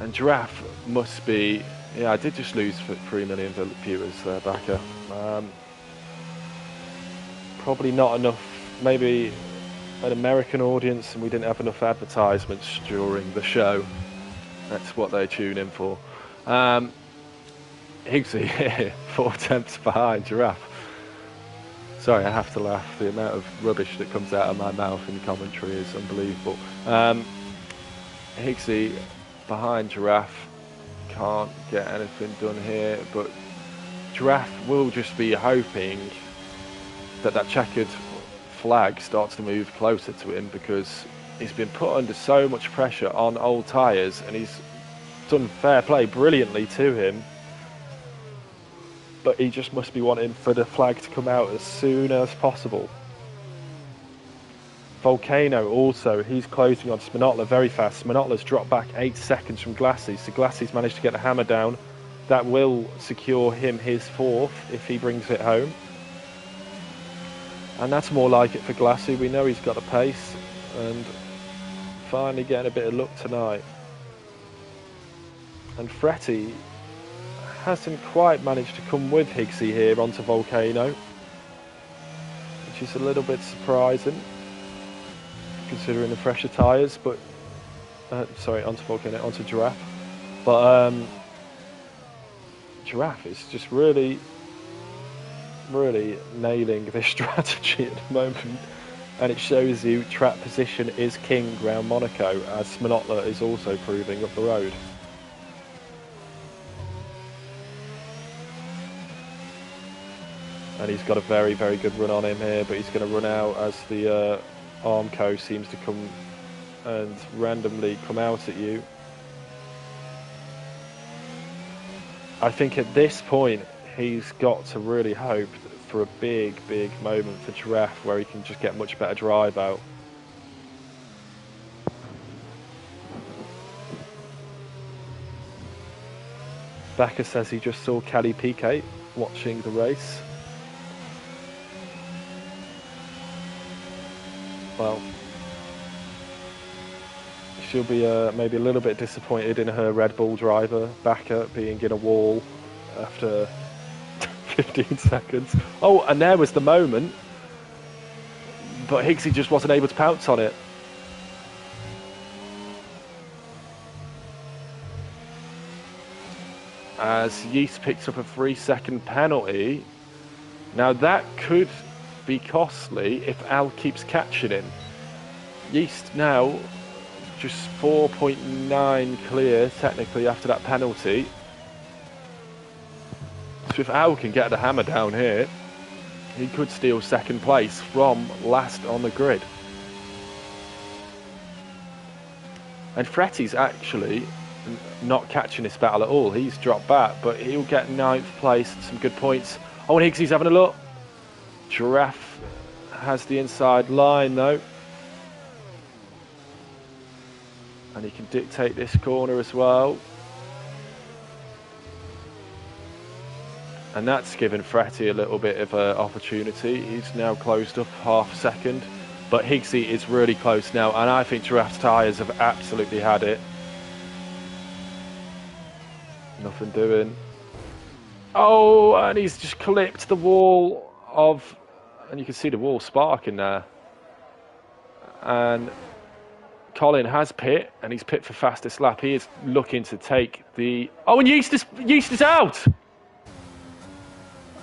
And Giraffe must be... Yeah, I did just lose for 3 million viewers there, Backer. Probably not enough, maybe an American audience, and we didn't have enough advertisements during the show. That's what they tune in for. Higsy here, 4 tenths behind Giraffe. Sorry, I have to laugh. The amount of rubbish that comes out of my mouth in commentary is unbelievable. Higsy behind Giraffe. Can't get anything done here, but Giraffe will just be hoping that that checkered flag starts to move closer to him, because he's been put under so much pressure on old tyres, and he's done fair play brilliantly to him, but he just must be wanting for the flag to come out as soon as possible. Volcano also, he's closing on Sminotla very fast. Sminotla's dropped back 8 seconds from Glassy, so Glassy's managed to get the hammer down. That will secure him his 4th if he brings it home. And that's more like it for Glassy. We know he's got the pace, and finally getting a bit of luck tonight. And Fretty hasn't quite managed to come with Higsy here onto Volcano, which is a little bit surprising considering the fresher tyres, but sorry, onto Volcano, onto Giraffe. But Giraffe is just really nailing this strategy at the moment, and it shows you track position is king around Monaco, as Sminotla is also proving up the road. And he's got a very good run on him here, but he's going to run out as the Armco seems to come and randomly come out at you. I think at this point he's got to really hope for a big moment for Giraffe where he can just get much better drive out. Becker says he just saw Kelly Piquet watching the race. Well, she'll be maybe a little bit disappointed in her Red Bull driver, Becker, being in a wall after 15 seconds. Oh, and there was the moment, but Higsy just wasn't able to pounce on it. As Yeast picks up a 3-second penalty. Now that could be costly if Al keeps catching him. Yeast now just 4.9 clear technically after that penalty. So if Al can get the hammer down here, he could steal second place from last on the grid. And Fretty's actually not catching this battle at all. He's dropped back, but he'll get 9th place, some good points. Oh, and Higsy's having a look. Giraffe has the inside line though, and he can dictate this corner as well, and that's given Fretty a little bit of an opportunity. He's now closed up half a second, but Higsy is really close now, and I think Giraffe's tyres have absolutely had it. Nothing doing. Oh, and he's just clipped the wall of, and you can see the wall sparking there. And Colin has pit, and he's pit for fastest lap. He is looking to take the... Oh, and Yeast is out!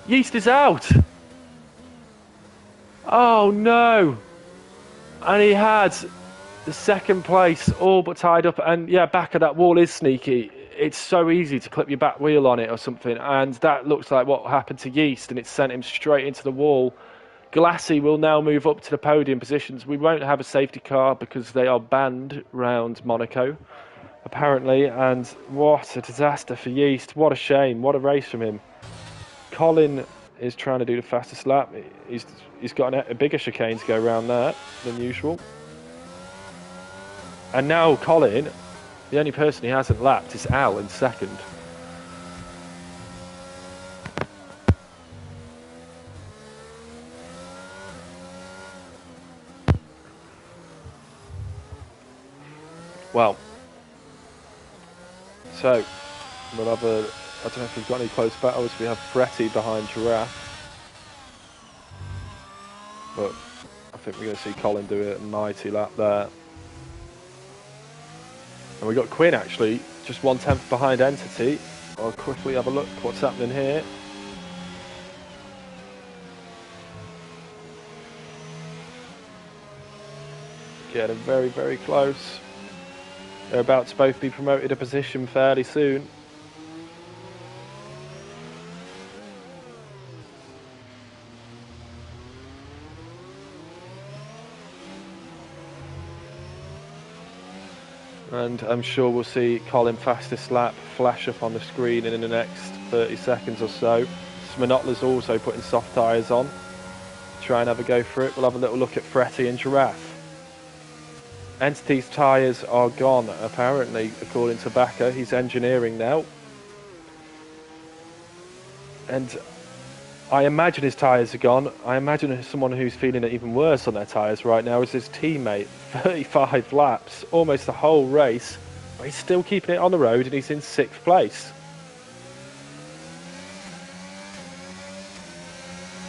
Yeast is out! Oh, no! And he had the second place all but tied up. And, yeah, back of that wall is sneaky. It's so easy to clip your back wheel on it or something. And that looks like what happened to Yeast, and it sent him straight into the wall. Glassy will now move up to the podium positions. We won't have a safety car because they are banned round Monaco, apparently. And what a disaster for Yeast. What a shame. What a race from him. Colin is trying to do the fastest lap. He's got a bigger chicane to go around there than usual. And now Colin, the only person he hasn't lapped is Al in second. Well, so we'll have a... I don't know if we've got any close battles. We have Fretty behind Giraffe, but I think we're going to see Colin do a mighty lap there. And we got Quinn actually just 1/10 behind Entity. I'll quickly have a look what's happening here. Getting very, very close. They're about to both be promoted a position fairly soon. And I'm sure we'll see Colin fastest lap flash up on the screen in the next 30 seconds or so. Sminotla's also putting soft tyres on. Try and have a go for it. We'll have a little look at Fretty and Giraffe. Entity's tyres are gone, apparently, according to Backer. He's engineering now. And I imagine his tyres are gone. I imagine someone who's feeling it even worse on their tyres right now is his teammate. 35 laps, almost the whole race, but he's still keeping it on the road and he's in 6th place.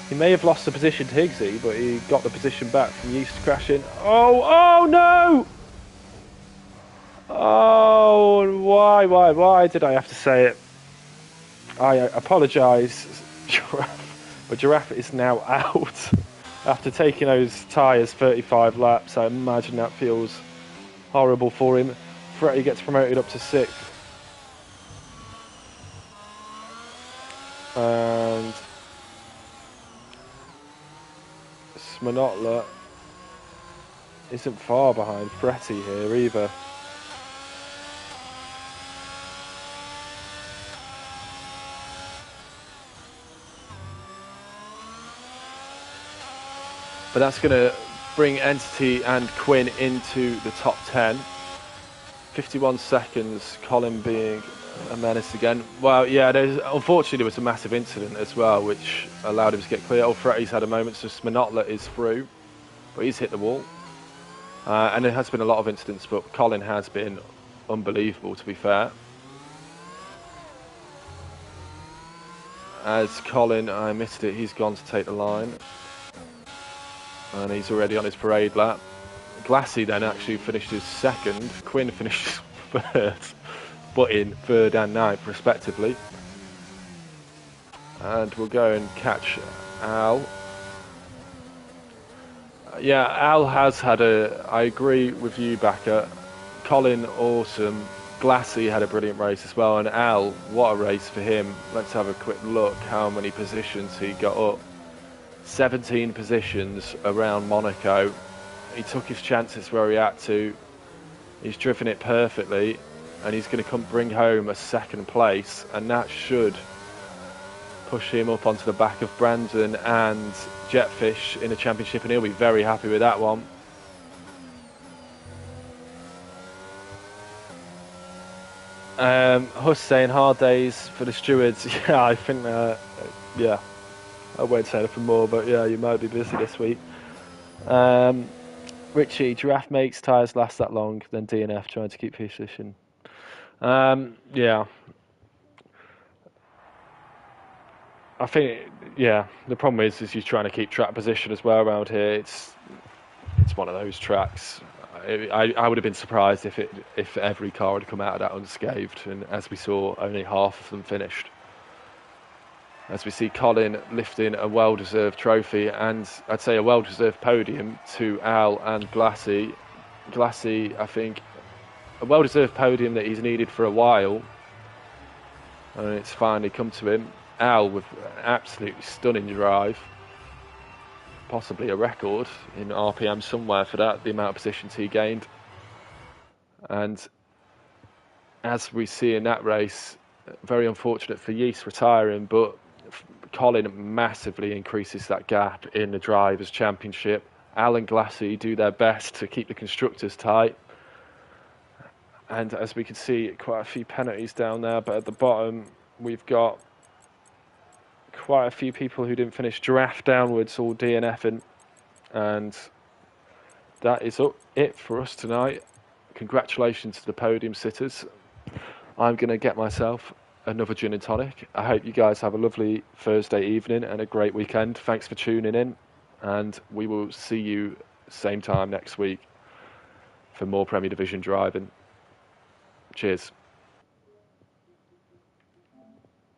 He may have lost the position to Higgsy, but he got the position back from Yeast crashing. Oh no! Oh, why did I have to say it? I apologise, Giraffe, but Giraffe is now out after taking those tyres 35 laps. I imagine that feels horrible for him. Fretty gets promoted up to 6th. And Sminotla isn't far behind Fretty here either. But that's going to bring Entity and Quinn into the top 10. 51 seconds, Colin being a menace again. Well, yeah, unfortunately there was a massive incident as well, which allowed him to get clear. Fretty's had a moment, so Sminotla is through, but he's hit the wall. And there has been a lot of incidents, but Colin has been unbelievable, to be fair. As Colin, I missed it, he's gone to take the line. And he's already on his parade lap. Glassy then actually finished his 2nd. Quinn finished 3rd, but in 3rd and 9th respectively. And we'll go and catch Al. Yeah, Al has had I agree with you, Backer. Colin, awesome. Glassy had a brilliant race as well. And Al, what a race for him. Let's have a quick look how many positions he got up. 17 positions around Monaco. He took his chances where he had to. He's driven it perfectly, and he's going to bring home a 2nd place, and that should push him up onto the back of Brandon and Jetfish in the championship, and he'll be very happy with that one. Huss saying hard days for the stewards. Yeah, I think yeah, I won't say anything more, but yeah, you might be busy this week. Richie, Giraffe makes tyres last that long, then DNF trying to keep position. Yeah. I think, yeah, the problem is you're trying to keep track position as well around here. It's one of those tracks. I would have been surprised if every car had come out of that unscathed, and as we saw, only half of them finished. As we see Colin lifting a well-deserved trophy, and I'd say a well-deserved podium to Al and Glassy. Glassy, I think, a well-deserved podium that he's needed for a while, and it's finally come to him. Al with an absolutely stunning drive, possibly a record in RPM somewhere for that, the amount of positions he gained. And as we see in that race, very unfortunate for Yeast retiring, but Colin massively increases that gap in the Drivers' Championship. Al and Glassy do their best to keep the constructors tight. And as we can see, quite a few penalties down there, but at the bottom we've got quite a few people who didn't finish. Giraffe downwards, all DNFing. And that is it for us tonight. Congratulations to the podium sitters. I'm going to get myself another gin and tonic. I hope you guys have a lovely Thursday evening and a great weekend. Thanks for tuning in, and we will see you same time next week for more Premier Division driving. Cheers.